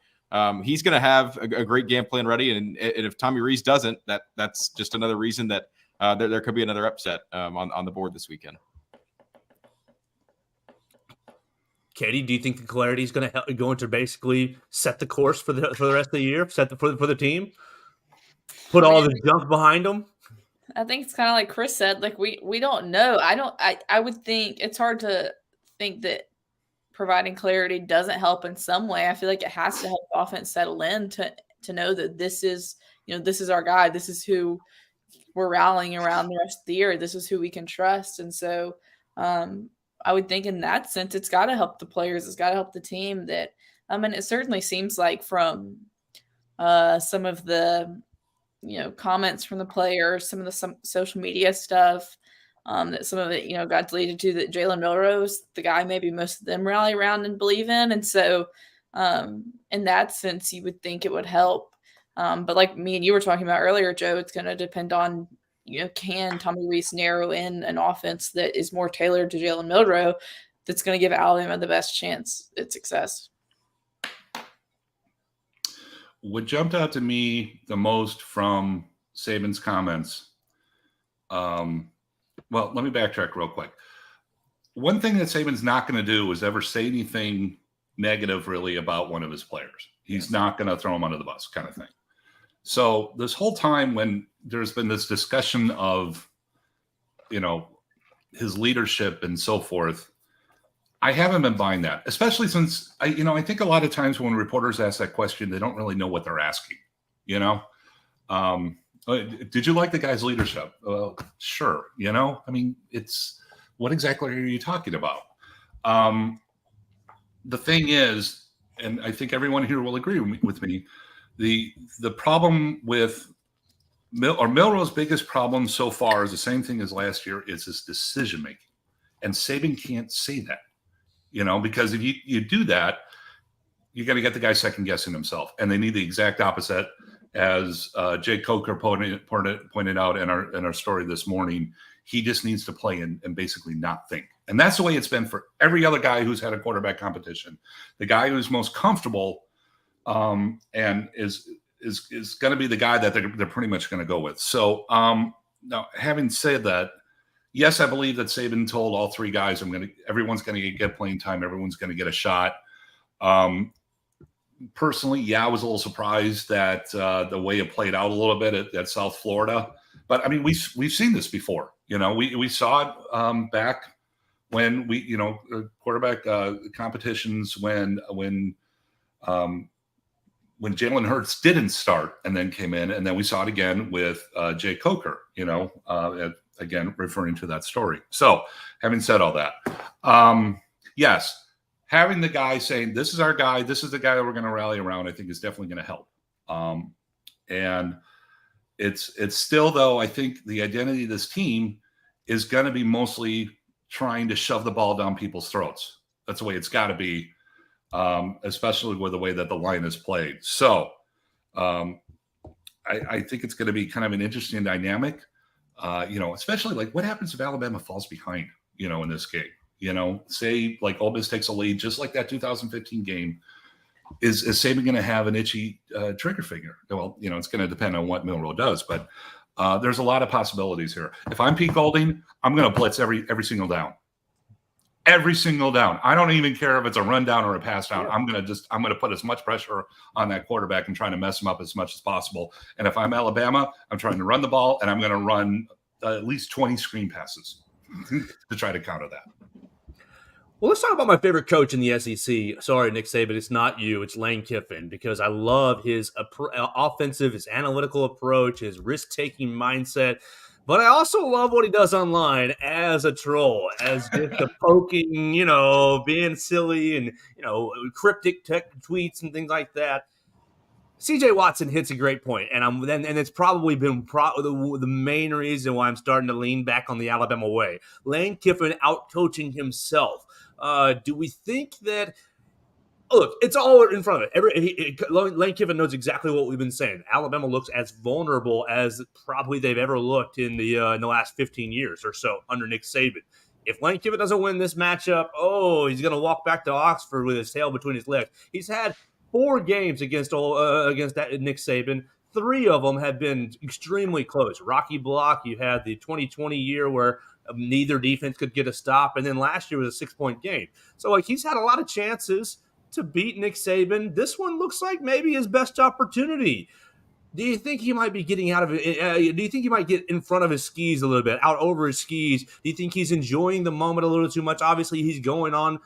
he's going to have a great game plan ready. And if Tommy Rees doesn't, that's just another reason that there could be another upset on the board this weekend.
Katie, do you think the clarity is going to basically set the course for the rest of the year, for the team? Put all the junk behind them?
I think it's kind of like Chris said, like we don't know. I would think it's hard to think that providing clarity doesn't help in some way. I feel like it has to help the offense settle in to know that this is our guy. This is who we're rallying around the rest of the year. This is who we can trust. And so I would think in that sense, it's got to help the players. It's got to help the team. That it certainly seems like from some of the comments from the players, some of the social media stuff, that some of it, got deleted to, that Jalen Milroe's the guy maybe most of them rally around and believe in. And so in that sense, you would think it would help. But like me and you were talking about earlier, Joe, it's going to depend on, can Tommy Rees narrow in an offense that is more tailored to Jalen Milroe that's going to give Alabama the best chance at success.
What jumped out to me the most from Saban's comments, well, let me backtrack real quick. One thing that Saban's not going to do is ever say anything negative really about one of his players. He's not going to throw him under the bus, kind of thing. So this whole time when there's been this discussion of, his leadership and so forth, I haven't been buying that, especially since I think a lot of times when reporters ask that question, they don't really know what they're asking. Did you like the guy's leadership? Sure. It's what exactly are you talking about? The thing is, and I think everyone here will agree with me, the problem with Milroe's biggest problem so far is the same thing as last year. It's his decision making, and Saban can't say that. Because if you do that, you're going to get the guy second guessing himself. And they need the exact opposite, as Jake Coker pointed out in our story this morning. He just needs to play and basically not think. And that's the way it's been for every other guy who's had a quarterback competition. The guy who's most comfortable and is going to be the guy that they're pretty much going to go with. So now, having said that, yes, I believe that Saban told all three guys, everyone's going to get playing time. Everyone's going to get a shot. Personally, I was a little surprised that the way it played out a little bit at South Florida. But we've seen this before. We saw it back when we, quarterback competitions when Jalen Hurts didn't start and then came in, and then we saw it again with Jay Coker, again, referring to that story. So having said all that, yes, having the guy saying, this is our guy, this is the guy that we're going to rally around, I think is definitely going to help. And it's still, though, I think the identity of this team is going to be mostly trying to shove the ball down people's throats. That's the way it's got to be, especially with the way that the line is played. So I think it's going to be kind of an interesting dynamic, especially like what happens if Alabama falls behind, in this game. Say like Ole Miss takes a lead, just like that 2015 game. Is Saban going to have an itchy trigger finger? Well, it's going to depend on what Milroe does, but there's a lot of possibilities here. If I'm Pete Golding, I'm going to blitz every single down. Every single down. I don't even care if it's a run down or a pass down. Yeah. I'm going to put as much pressure on that quarterback and trying to mess him up as much as possible. And if I'm Alabama, I'm trying to run the ball, and I'm going to run at least 20 screen passes to try to counter that.
Well, let's talk about my favorite coach in the SEC. Sorry, Nick Saban, it's not you. It's Lane Kiffin, because I love his offensive, his analytical approach, his risk-taking mindset. But I also love what he does online as a troll, as just a poking, being silly and, cryptic tech tweets and things like that. CJ Watson hits a great point, and it's probably been the main reason why I'm starting to lean back on the Alabama way. Lane Kiffin out-coaching himself. Do we think that – look, it's all in front of it. Lane Kiffin knows exactly what we've been saying. Alabama looks as vulnerable as probably they've ever looked in the last 15 years or so under Nick Saban. If Lane Kiffin doesn't win this matchup, he's going to walk back to Oxford with his tail between his legs. He's had 4 games against that Nick Saban. 3 of them have been extremely close. Rocky Block, you had the 2020 year where neither defense could get a stop, and then last year was a 6-point game. So, he's had a lot of chances to beat Nick Saban. This one looks like maybe his best opportunity. Do you think he might be getting out of it? Do you think he might get in front of his skis a little bit, out over his skis? Do you think he's enjoying the moment a little too much? Obviously, he's going on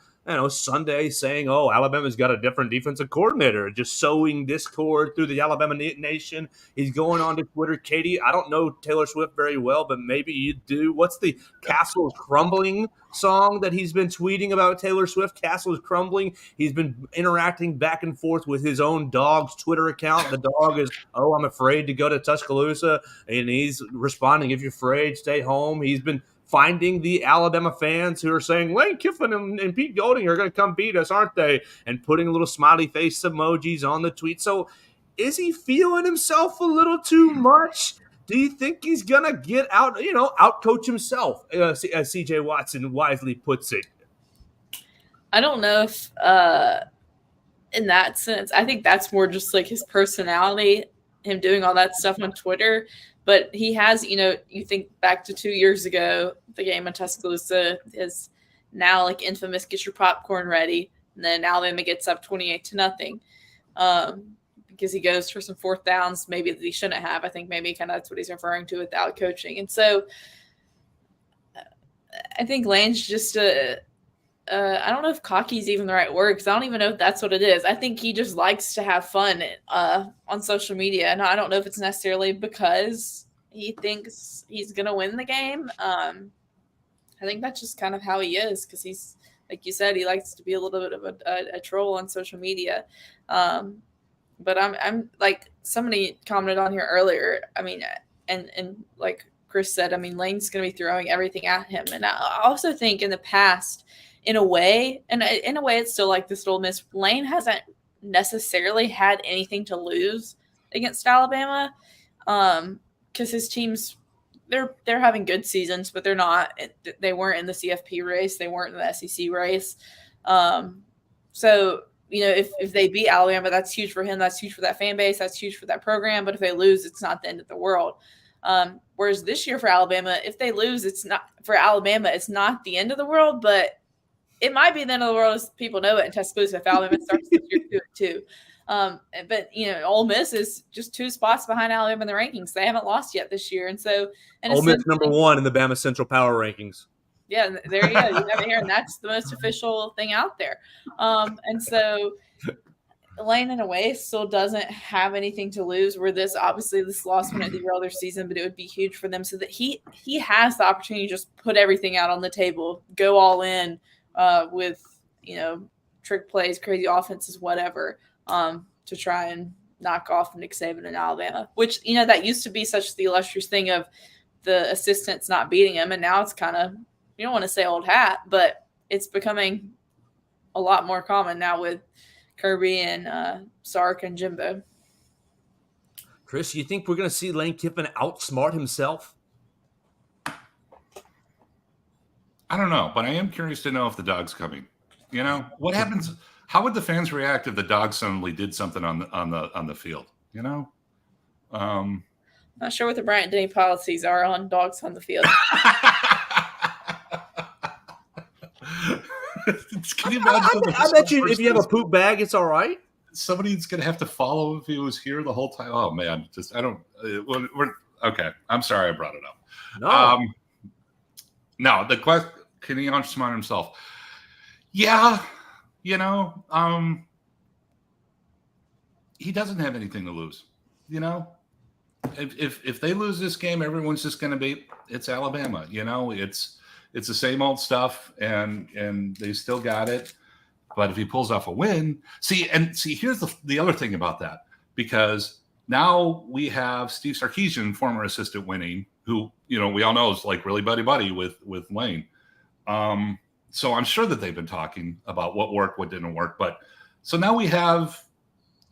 Sunday saying, Alabama's got a different defensive coordinator, just sowing discord through the Alabama nation. He's going on to Twitter. Katie, I don't know Taylor Swift very well, but maybe you do. What's the Castle Crumbling song that he's been tweeting about Taylor Swift? Castle is crumbling. He's been interacting back and forth with his own dog's Twitter account. The dog is, I'm afraid to go to Tuscaloosa, and he's responding, if you're afraid, stay home. He's been finding the Alabama fans who are saying, Lane Kiffin and Pete Golding are going to come beat us, aren't they? And putting little smiley face emojis on the tweet. So is he feeling himself a little too much? Do you think he's going to get out, out-coach himself, as CJ Watson wisely puts it?
I don't know if in that sense, I think that's more just like his personality, him doing all that stuff on Twitter. But he has, you think back to 2 years ago, the game in Tuscaloosa is now like infamous, get your popcorn ready. And then Alabama gets up 28-0 because he goes for some 4th downs, maybe that he shouldn't have. I think maybe kind of that's what he's referring to with out coaching. And so I think Lane's just I don't know if cocky is even the right word, because I don't even know if that's what it is. I think he just likes to have fun on social media. And I don't know if it's necessarily because he thinks he's going to win the game. I think that's just kind of how he is, because he's, like you said, he likes to be a little bit of a troll on social media. But I'm like, somebody commented on here earlier. I mean, and like Chris said, I mean, Lane's going to be throwing everything at him. And I also think in the past, in a way, it's still like this Ole Miss. Lane hasn't necessarily had anything to lose against Alabama, because his teams, they're having good seasons, but they're not. They weren't in the CFP race. They weren't in the SEC race. So if they beat Alabama, that's huge for him. That's huge for that fan base. That's huge for that program. But if they lose, it's not the end of the world. Whereas this year for Alabama, if they lose, it's not the end of the world, but it might be the end of the world as people know it in Tuscaloosa if Alabama starts this year too. But Ole Miss is just 2 spots behind Alabama in the rankings. They haven't lost yet this year, and so
Ole Miss number 1 in the BamaCentral power rankings.
Yeah, there you go. You have it here, and that's the most official thing out there. And so Lane, in a way, still doesn't have anything to lose. Where this loss wouldn't derail their season, but it would be huge for them. So that he has the opportunity to just put everything out on the table, go all in with trick plays, crazy offenses, whatever, to try and knock off Nick Saban in Alabama. Which that used to be such the illustrious thing of the assistants not beating him, and now it's kind of, you don't want to say old hat, but it's becoming a lot more common now with Kirby and Sark and Jimbo.
Chris, you think we're going to see Lane Kiffin outsmart himself?
I don't know, but I am curious to know if the dog's coming. What happens? How would the fans react if the dog suddenly did something on the field?
Not sure what the Bryant Denny policies are on dogs on the field.
Can you imagine?
I bet you if you have a poop bag, it's all right.
Somebody's going to have to follow if he was here the whole time. Oh man, we're okay. I'm sorry I brought it up.
No,
no. The question: can he outsmart himself? Yeah, he doesn't have anything to lose. If they lose this game, everyone's just going to be. It's Alabama. It's the same old stuff, and they still got it. But if he pulls off a win, here's the other thing about that, because now we have Steve Sarkisian, former assistant, winning, who we all know is like really buddy with Lane. So I'm sure that they've been talking about what worked, what didn't work. But so now we have,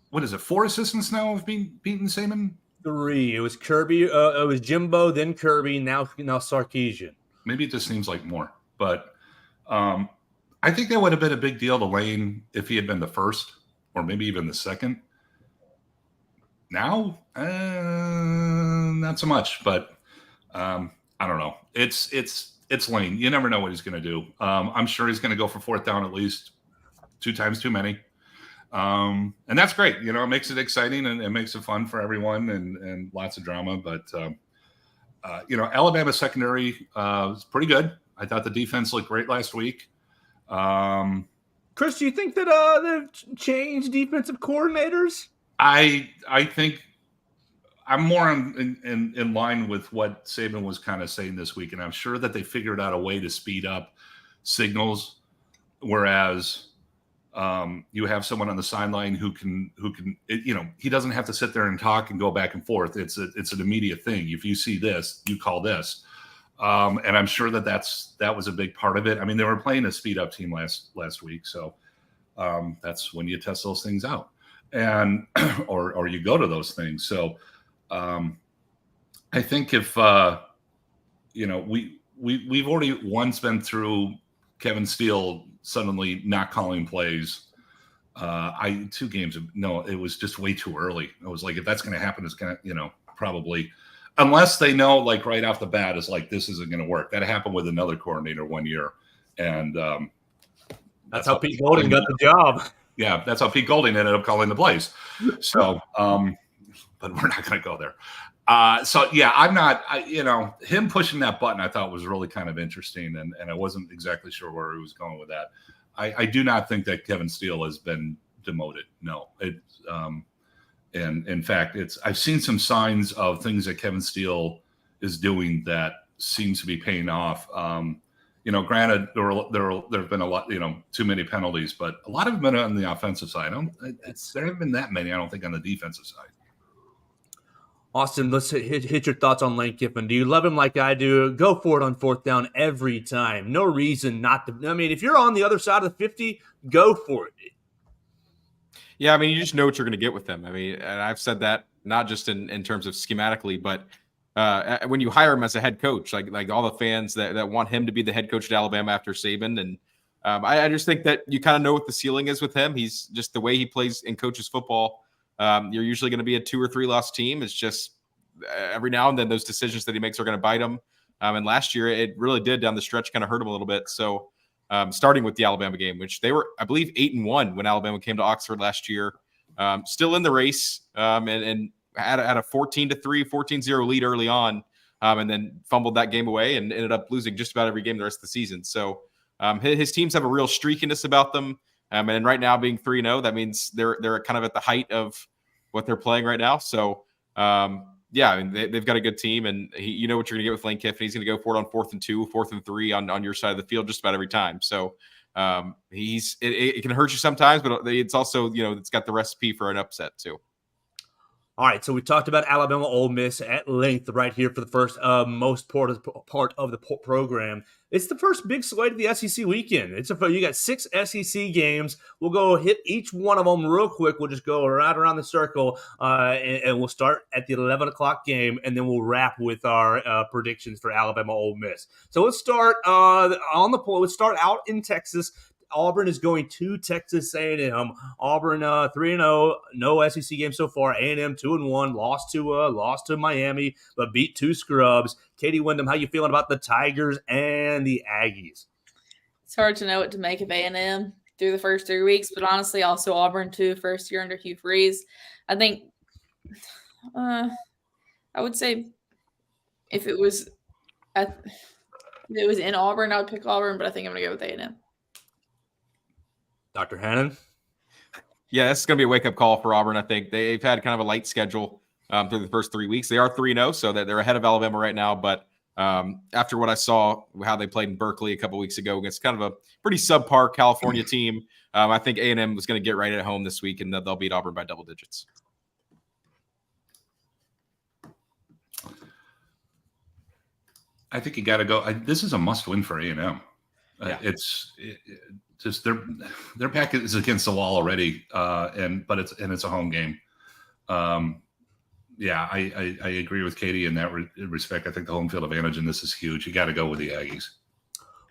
what is it, 4 assistants now have been beaten Saban?
3. It was Kirby. It was Jimbo, then Kirby. Now Sarkisian.
Maybe it just seems like more, but I think that would have been a big deal to Lane if he had been the first, or maybe even the second. Now, not so much, but I don't know. It's Lane. You never know what he's going to do. I'm sure he's going to go for 4th down at least 2 times too many, and that's great. It makes it exciting and it makes it fun for everyone and lots of drama. But Alabama secondary is pretty good. I thought the defense looked great last week.
Chris, do you think that they've changed defensive coordinators?
I think I'm more in line with what Saban was kind of saying this week, and I'm sure that they figured out a way to speed up signals, whereas you have someone on the sideline who can he doesn't have to sit there and talk and go back and forth. It's an immediate thing. If you see this, you call this. And I'm sure that was a big part of it. I mean, they were playing a speed up team last week. So that's when you test those things out and, or you go to those things. So I think if, we've already once been through Kevin Steele suddenly not calling plays. 2 games. No, it was just way too early. I was like, if that's going to happen, it's going to, probably, unless they know like right off the bat is like, this isn't going to work. That happened with another coordinator one year. And
that's how Pete Golding got the job.
Yeah. That's how Pete Golding ended up calling the plays. So, but we're not going to go there. So yeah, I'm not, him pushing that button, I thought was really kind of interesting. And I wasn't exactly sure where he was going with that. I do not think that Kevin Steele has been demoted. No, and in fact, I've seen some signs of things that Kevin Steele is doing that seems to be paying off. Granted, there have been a lot, too many penalties, but a lot of them have been on the offensive side. There haven't been that many, I don't think, on the defensive side.
Austin, let's hit your thoughts on Lane Kiffin. Do you love him like I do? Go for it on 4th down every time. No reason not to. I mean, if you're on the other side of the 50, go for it.
Yeah, I mean, you just know what you're going to get with them. I mean, and I've said that not just in terms of schematically, but when you hire him as a head coach, like all the fans that want him to be the head coach at Alabama after Saban. And I just think that you kind of know what the ceiling is with him. He's just the way he plays and coaches football. You're usually going to be a 2 or 3 loss team. It's just every now and then those decisions that he makes are going to bite him. And last year it really did down the stretch kind of hurt him a little bit. So starting with the Alabama game, which they were, I believe, 8-1 when Alabama came to Oxford last year, still in the race and had a 14-3, 14-0 lead early on. and then fumbled that game away and ended up losing just about every game the rest of the season. So his teams have a real streakiness about them. And right now being 3-0, that means they're kind of at the height of what they're playing right now. So, yeah, I mean, they've got a good team, and you know what you're going to get with Lane Kiffin. He's going to go for it on 4th and 2, 4th and 3 on your side of the field just about every time. So it can hurt you sometimes, but it's also, it's got the recipe for an upset too.
All right, so we talked about Alabama, Ole Miss at length right here for the first most part of the program. It's the first big slate of the SEC weekend. You got 6 SEC games. We'll go hit each one of them real quick. We'll just go right around the circle, and we'll start at the 11 o'clock game, and then we'll wrap with our predictions for Alabama, Ole Miss. So let's start on the poll. Let's start out in Texas. Auburn is going to Texas A&M. Auburn 3-0, no SEC game so far. A&M 2-1, lost to Miami, but beat 2 scrubs. Katie Wyndham, how you feeling about the Tigers and the Aggies?
It's hard to know what to make of A&M through the first 3 weeks, but honestly, also Auburn too, first year under Hugh Freeze. I think I would say if it was in Auburn, I would pick Auburn, but I think I'm going to go with A&M.
Dr. Hannon?
Yeah, this is going to be a wake-up call for Auburn, I think. They've had kind of a light schedule through the first 3 weeks. They are 3-0, so that they're ahead of Alabama right now. But after what I saw, how they played in Berkeley a couple weeks ago against kind of a pretty subpar California team, I think A&M was going to get right at home this week, and they'll beat Auburn by double digits.
I think you got to go. This is a must-win for A&M.
Yeah.
It's just their back is against the wall already, but it's a home game. Yeah, I agree with Katie in that respect. I think the home field advantage in this is huge. You got to go with the Aggies.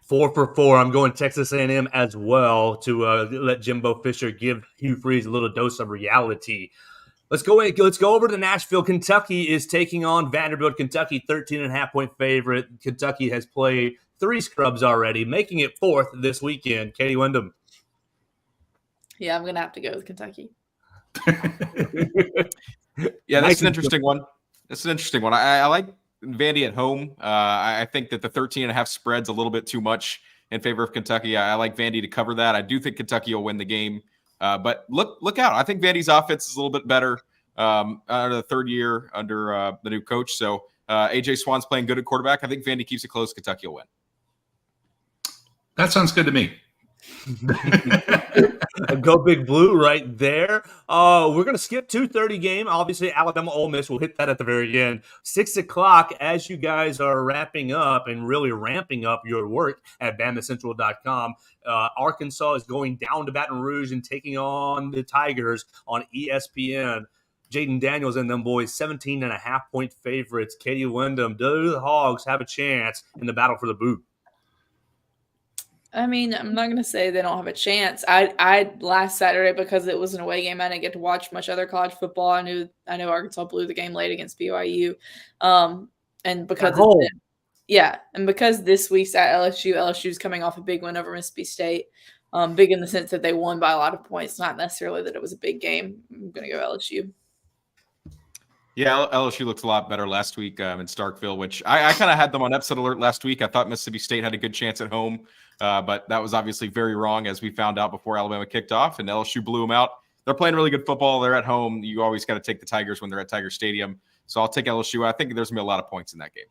4 for 4. I'm going Texas A&M as well to let Jimbo Fisher give Hugh Freeze a little dose of reality. Let's go over to Nashville. Kentucky is taking on Vanderbilt. Kentucky, 13.5-point favorite. Kentucky has played 3 scrubs already, making it 4th this weekend. Katie Wyndham.
Yeah, I'm going to have to go with Kentucky.
Yeah, that's an interesting one. I like Vandy at home. I think that the 13.5 spread's a little bit too much in favor of Kentucky. I like Vandy to cover that. I do think Kentucky will win the game. But look out. I think Vandy's offense is a little bit better under the third year under the new coach. So A.J. Swan's playing good at quarterback. I think Vandy keeps it close. Kentucky will win.
That sounds good to me.
Go Big Blue right there. We're going to skip 2:30 game. Obviously, Alabama Ole Miss. We'll hit that at the very end. 6 o'clock as you guys are wrapping up and really ramping up your work at BamaCentral.com. Arkansas is going down to Baton Rouge and taking on the Tigers on ESPN. Jaden Daniels and them boys, 17.5-point favorites. Katie Wyndham, do the Hogs have a chance in the battle for the boot?
I mean, I'm not going to say they don't have a chance. I last Saturday, because it was an away game, I didn't get to watch much other college football. I know Arkansas blew the game late against BYU. And because and because this week's at LSU's coming off a big win over Mississippi State. Big in the sense that they won by a lot of points, not necessarily that it was a big game. I'm going to go LSU.
Yeah, LSU looked a lot better last week in Starkville, which I kind of had them on upset alert last week. I thought Mississippi State had a good chance at home, but that was obviously very wrong, as we found out before Alabama kicked off, and LSU blew them out. They're playing really good football. They're at home. You always got to take the Tigers when they're at Tiger Stadium. So I'll take LSU. I think there's going to be a lot of points in that game.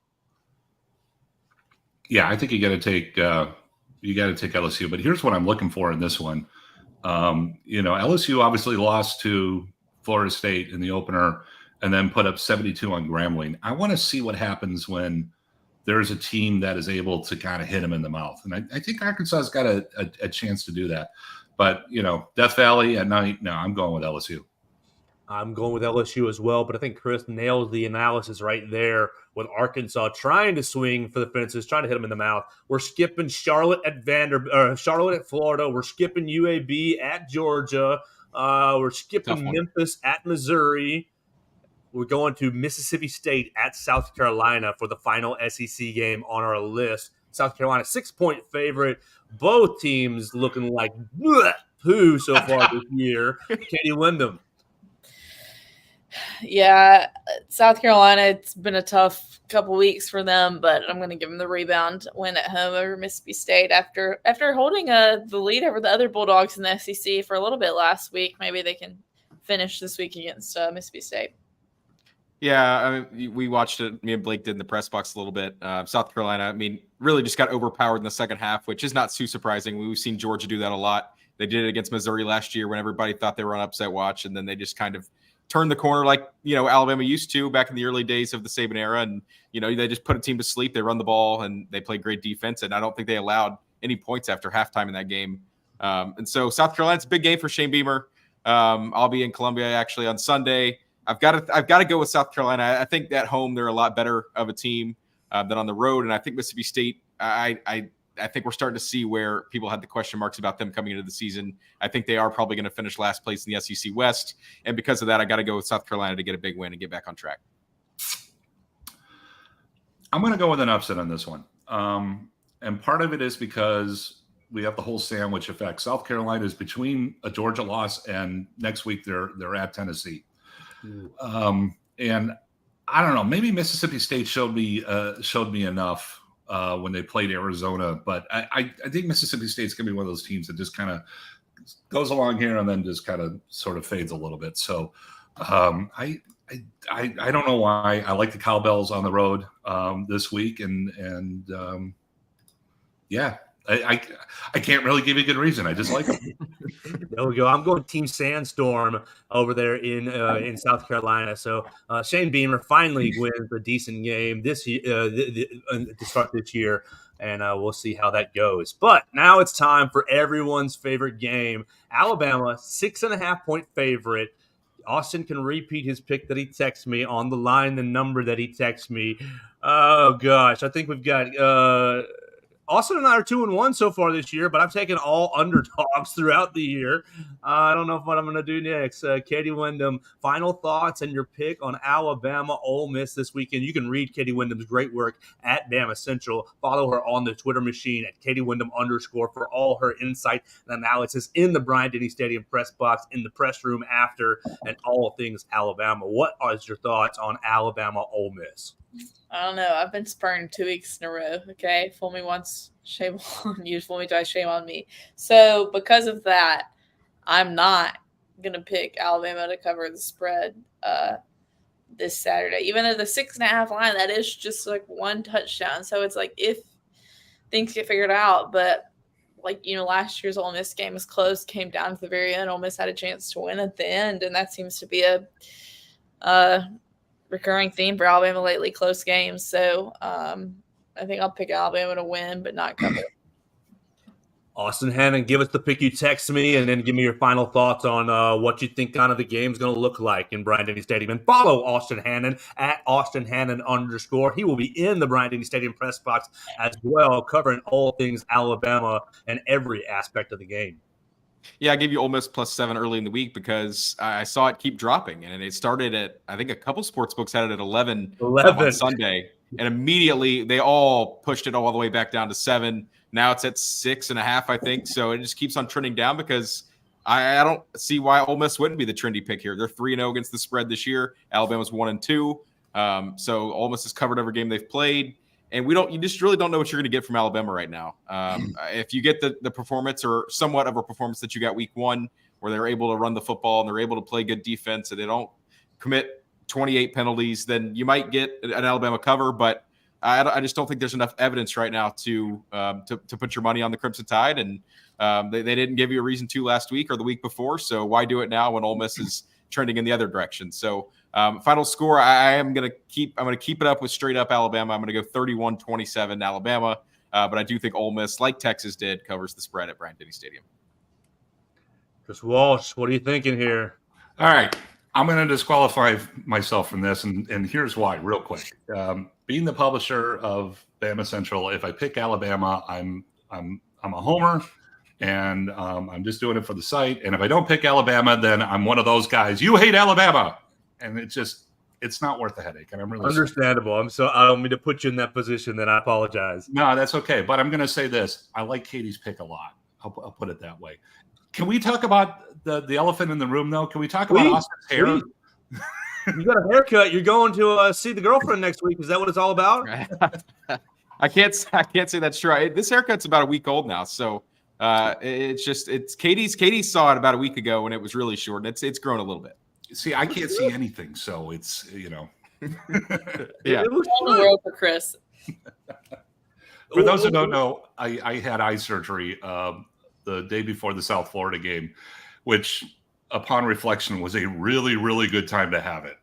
Yeah, I think you got to take LSU. But here's what I'm looking for in this one. LSU obviously lost to Florida State in the opener and then put up 72 on Grambling. I want to see what happens when there's a team that is able to kind of hit them in the mouth. And I think Arkansas has got a chance to do that. But, Death Valley at night, no, I'm going with LSU.
I'm going with LSU as well, but I think Chris nails the analysis right there with Arkansas trying to swing for the fences, trying to hit them in the mouth. We're skipping Charlotte at Florida. We're skipping UAB at Georgia. We're skipping Memphis at Missouri. We're going to Mississippi State at South Carolina for the final SEC game on our list. South Carolina, 6-point favorite. Both teams looking like poo so far this year. Katie Wyndham.
Yeah, South Carolina, it's been a tough couple weeks for them, but I'm going to give them the rebound win at home over Mississippi State after holding the lead over the other Bulldogs in the SEC for a little bit last week. Maybe they can finish this week against Mississippi State.
Yeah, I mean, we watched it. Me and Blake did in the press box a little bit. South Carolina, I mean, really just got overpowered in the second half, which is not too surprising. We've seen Georgia do that a lot. They did it against Missouri last year when everybody thought they were on upset watch, and then they just kind of turned the corner like, Alabama used to back in the early days of the Saban era. And, they just put a team to sleep. They run the ball, and they play great defense. And I don't think they allowed any points after halftime in that game. And so South Carolina's a big game for Shane Beamer. I'll be in Columbia actually on Sunday. I've got to go with South Carolina. I think at home they're a lot better of a team than on the road, and I think Mississippi State. I think we're starting to see where people had the question marks about them coming into the season. I think they are probably going to finish last place in the SEC West, and because of that, I got to go with South Carolina to get a big win and get back on track.
I'm going to go with an upset on this one, and part of it is because we have the whole sandwich effect. South Carolina is between a Georgia loss and next week they're at Tennessee. And I don't know, maybe Mississippi State showed me enough when they played Arizona, but I think Mississippi State's gonna be one of those teams that just kind of goes along here and then just kind of sort of fades a little bit. So I don't know why I like the Cowbells on the road this week, and yeah. I can't really give you a good reason. I just like it.
There we go. I'm going Team Sandstorm over there in South Carolina. So Shane Beamer finally wins a decent game this year, to start this year, and we'll see how that goes. But now it's time for everyone's favorite game. Alabama, 6.5-point favorite. Austin can repeat his pick that he texted me on the line, the number that he texted me. Oh gosh, I think we've got. Austin and I are 2-1 so far this year, but I've taken all underdogs throughout the year. I don't know what I'm going to do next. Katie Wyndham, final thoughts and your pick on Alabama Ole Miss this weekend. You can read Katie Wyndham's great work at BamaCentral. Follow her on the Twitter machine at @KatieWyndham_ for all her insight and analysis in the Bryant-Denny Stadium press box, in the press room after, and all things Alabama. What are your thoughts on Alabama Ole Miss?
I don't know. I've been spurned 2 weeks in a row. Okay. Fool me once, shame on you. Fool me twice, shame on me. So because of that, I'm not going to pick Alabama to cover the spread this Saturday. Even though the 6.5 line, that is just like one touchdown. So it's like if things get figured out, but last year's Ole Miss game was close, came down to the very end. Ole Miss had a chance to win at the end, and that seems to be a recurring theme for Alabama lately, close games. So I think I'll pick Alabama to win, but not cover.
Austin Hannon, give us the pick you text me, and then give me your final thoughts on what you think kind of the game's going to look like in Bryant-Denny Stadium. And follow Austin Hannon at @AustinHannon_. He will be in the Bryant-Denny Stadium press box as well, covering all things Alabama and every aspect of the game.
Yeah, I gave you Ole Miss +7 early in the week because I saw it keep dropping, and it started at, I think a couple sports books had it at 11 on Sunday, and immediately they all pushed it all the way back down to 7. Now it's at 6.5, I think. So it just keeps on trending down because I don't see why Ole Miss wouldn't be the trendy pick here. They're 3-0 against the spread this year. Alabama's 1-2. So Ole Miss has covered every game they've played. And you just really don't know what you're going to get from Alabama right now. If you get the performance or somewhat of a performance that you got week 1, where they're able to run the football and they're able to play good defense and they don't commit 28 penalties, then you might get an Alabama cover. But I just don't think there's enough evidence right now to put your money on the Crimson Tide. And they didn't give you a reason to last week or the week before. So why do it now when Ole Miss is trending in the other direction? So final score, I'm going to keep it up with straight up Alabama. I'm going to go 31-27 Alabama. But I do think Ole Miss, like Texas did, covers the spread at Bryant-Denny Stadium.
Chris Walsh, what are you thinking here?
All right. I'm going to disqualify myself from this, and here's why, real quick. Being the publisher of BamaCentral, if I pick Alabama, I'm a homer, and I'm just doing it for the site. And if I don't pick Alabama, then I'm one of those guys. You hate Alabama, and it's not worth the headache. And I'm really
understandable.
Sorry.
I don't mean to put you in that position. Then I apologize.
No, that's okay. But I'm going to say this: I like Katie's pick a lot. I'll put it that way. Can we talk about the elephant in the room, though? Can we talk about Austin's hair?
You got a haircut. You're going to see the girlfriend next week. Is that what it's all about?
I can't say that's true. This haircut's about a week old now, so it's Katie's saw it about a week ago when it was really short. It's grown a little bit.
See, I can't see anything, so it's
Yeah.
It was all the world for Chris.
For those who don't know, I had eye surgery the day before the South Florida game, which, upon reflection, was a really, really good time to have it.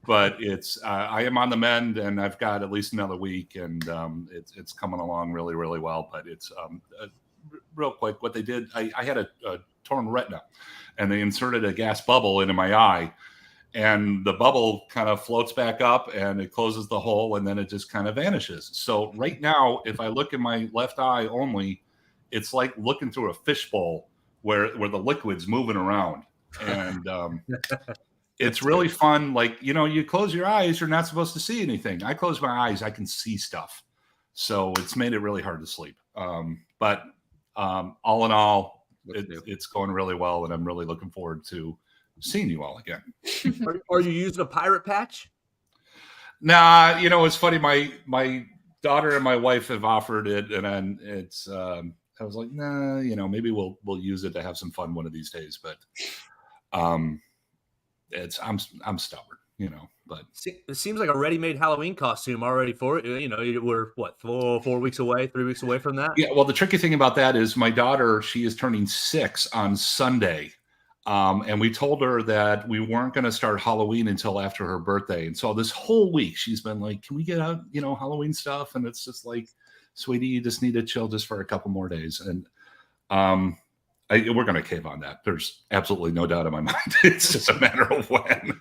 But I am on the mend, and I've got at least another week, and it's coming along really, really well. But it's real quick. What they did, I had a torn retina, and they inserted a gas bubble into my eye, and the bubble kind of floats back up, and it closes the hole, and then it just kind of vanishes. So right now, if I look in my left eye only, it's like looking through a fishbowl where the liquid's moving around, and it's really fun. Like, you close your eyes, you're not supposed to see anything. I close my eyes, I can see stuff. So it's made it really hard to sleep. But all in all, it's going really well, and I'm really looking forward to seeing you all again.
Are you using a pirate patch?
Nah, it's funny. My daughter and my wife have offered it, and then it's I was like, nah, maybe we'll use it to have some fun one of these days. But I'm stubborn, But
it seems like a ready-made Halloween costume already for it. We're what 4 weeks away, 3 weeks away from that.
Yeah. Well, the tricky thing about that is my daughter, she is turning 6 on Sunday. And we told her that we weren't going to start Halloween until after her birthday. And so this whole week she's been like, can we get out, Halloween stuff? And it's just like, sweetie, you just need to chill just for a couple more days. And we're going to cave on that. There's absolutely no doubt in my mind. It's just a matter of when.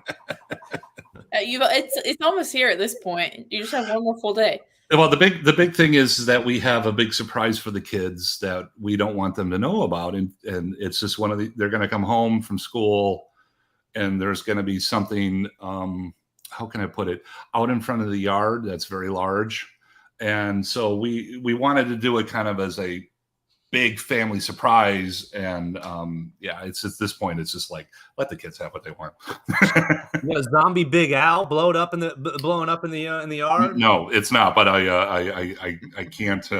It's almost here at this point. You just have one more full day.
Well, the big thing is that we have a big surprise for the kids that we don't want them to know about, and it's just they're going to come home from school, and there's going to be something. How can I put it? Out in front of the yard that's very large, and so we wanted to do it kind of as a big family surprise, and it's at this point it's just like let the kids have what they want.
Zombie Big Al blowing up in the yard?
No, it's not. But I can't.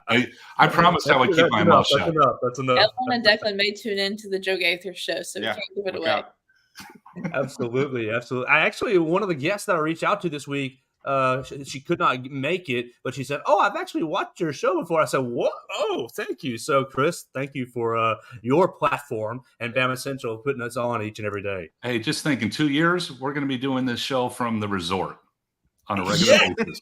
I promised I would keep my mouth shut.
That's enough.
Ellen and Declan may tune into the Joe Gaither show, so we can't give it away.
Absolutely. I actually, one of the guests that I reached out to this week, she could not make it, but she said, "Oh, I've actually watched your show before." I said, "What? Oh, thank you." So, Chris, thank you for your platform and BamaCentral putting us on each and every day.
Hey, just think, in 2 years, we're going to be doing this show from the resort on a regular basis.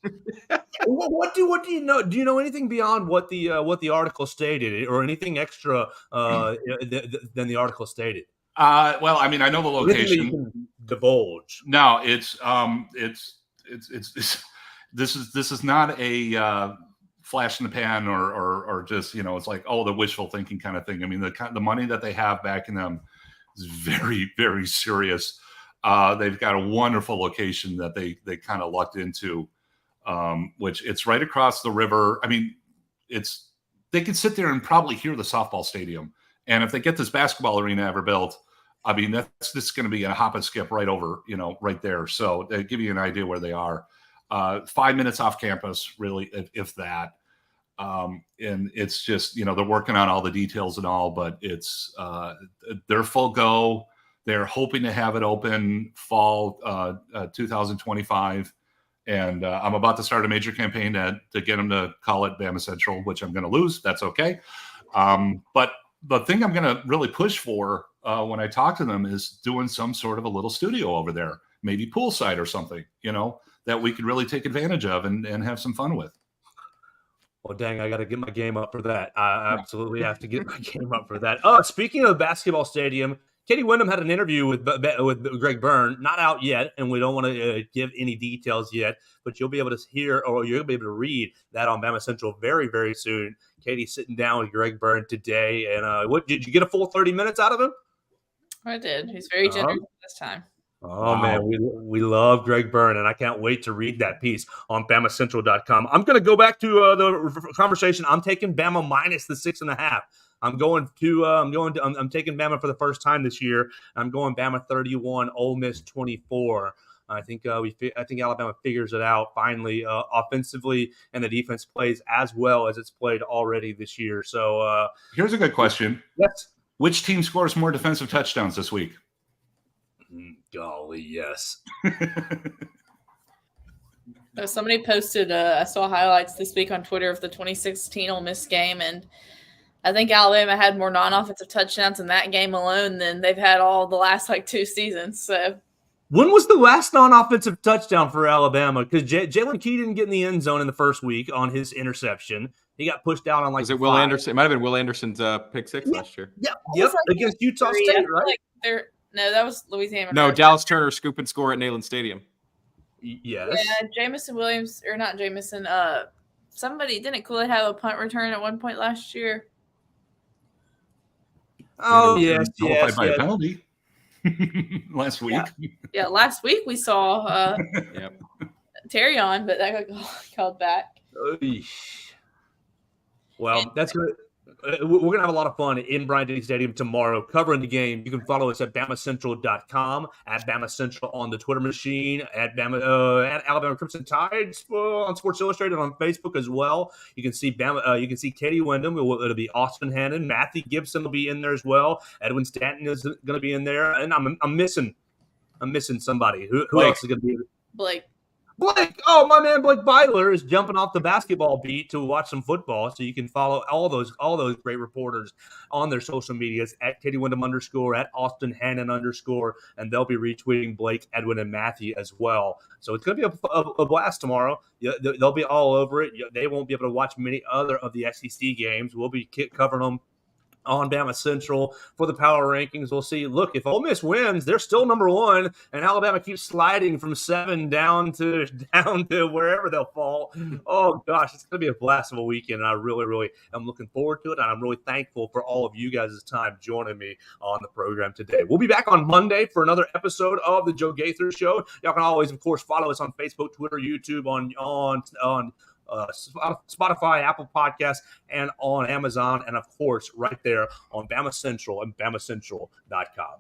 What do you know? Do you know anything beyond what the article stated, or anything extra than the article stated?
Well, I mean, I know the location.
You can divulge.
No, it's this is not a flash in the pan or just it's like, oh, the wishful thinking kind of thing. I mean, the money that they have backing them is very, very serious. They've got a wonderful location that they kind of lucked into, which it's right across the river. I mean, they could sit there and probably hear the softball stadium. And if they get this basketball arena ever built, I mean, that's just going to be a hop and skip right over, right there. So they give you an idea where they are. 5 minutes off campus, really, if that. And it's just, they're working on all the details and all, but it's they're full go. They're hoping to have it open fall 2025. And I'm about to start a major campaign to get them to call it BamaCentral, which I'm going to lose. That's okay. But the thing I'm going to really push for when I talk to them is doing some sort of a little studio over there, maybe poolside or something, that we could really take advantage of and have some fun with.
Well, dang, I got to get my game up for that. I absolutely have to get my game up for that. Oh, speaking of the basketball stadium, Katie Wyndham had an interview with Greg Byrne, not out yet, and we don't want to give any details yet, but you'll be able to hear, or you'll be able to read that on BamaCentral very, very soon. Katie's sitting down with Greg Byrne today, and what did you get a full 30 minutes out of him?
I did. He's very generous this time.
Oh, wow. Man, we love Greg Byrne, and I can't wait to read that piece on BamaCentral.com. I'm going to go back to the conversation. I'm taking Bama minus the 6.5. I'm taking Bama for the first time this year. I'm going Bama 31, Ole Miss 24. I think Alabama figures it out finally offensively, and the defense plays as well as it's played already this year. So
here's a good question.
Yes.
Which team scores more defensive touchdowns this week?
Golly, yes.
Somebody posted, I saw highlights this week on Twitter of the 2016 Ole Miss game, and I think Alabama had more non-offensive touchdowns in that game alone than they've had all the last 2 seasons. So,
when was the last non-offensive touchdown for Alabama? Because Jalen Key didn't get in the end zone in the first week on his interception. He got pushed out on
Was it Will Anderson? It might have been Will Anderson's pick six last year.
Yeah, yep, against Utah State, right?
No, that was Louisiana.
No, Dallas Turner scoop and score at Neyland Stadium.
Yes.
Yeah, Jamison Williams, or not Jamison, somebody, didn't Kool-Aid have a punt return at one point last year?
Oh, yes.
By a penalty last week.
Yeah, last week we saw Terry on, but that got called back.
Well, that's good. We're going to have a lot of fun in Bryant-Denny Stadium tomorrow covering the game. You can follow us at BamaCentral.com, at BamaCentral on the Twitter machine, at Alabama Crimson Tide on Sports Illustrated on Facebook as well. You can see you can see Katie Wyndham. It'll be Austin Hannon. Matthew Gibson will be in there as well. Edwin Stanton is going to be in there. And I'm missing somebody. Who else is going to be?
Blake.
Oh, my man Blake Beidler is jumping off the basketball beat to watch some football. So you can follow all those great reporters on their social medias at Katie Wyndham _, at Austin Hannon _, and they'll be retweeting Blake, Edwin, and Matthew as well. So it's going to be a blast tomorrow. They'll be all over it. They won't be able to watch many other of the SEC games. We'll be covering them on Bama Central for the power rankings. We'll see. Look, if Ole Miss wins, they're still number 1, and Alabama keeps sliding from 7 down to wherever they'll fall. Oh gosh, it's going to be a blast of a weekend, and I really, really am looking forward to it. And I'm really thankful for all of you guys' time joining me on the program today. We'll be back on Monday for another episode of the Joe Gaither Show. Y'all can always, of course, follow us on Facebook, Twitter, YouTube, on Spotify, Apple Podcasts, and on Amazon, and of course right there on Bama Central and BamaCentral.com.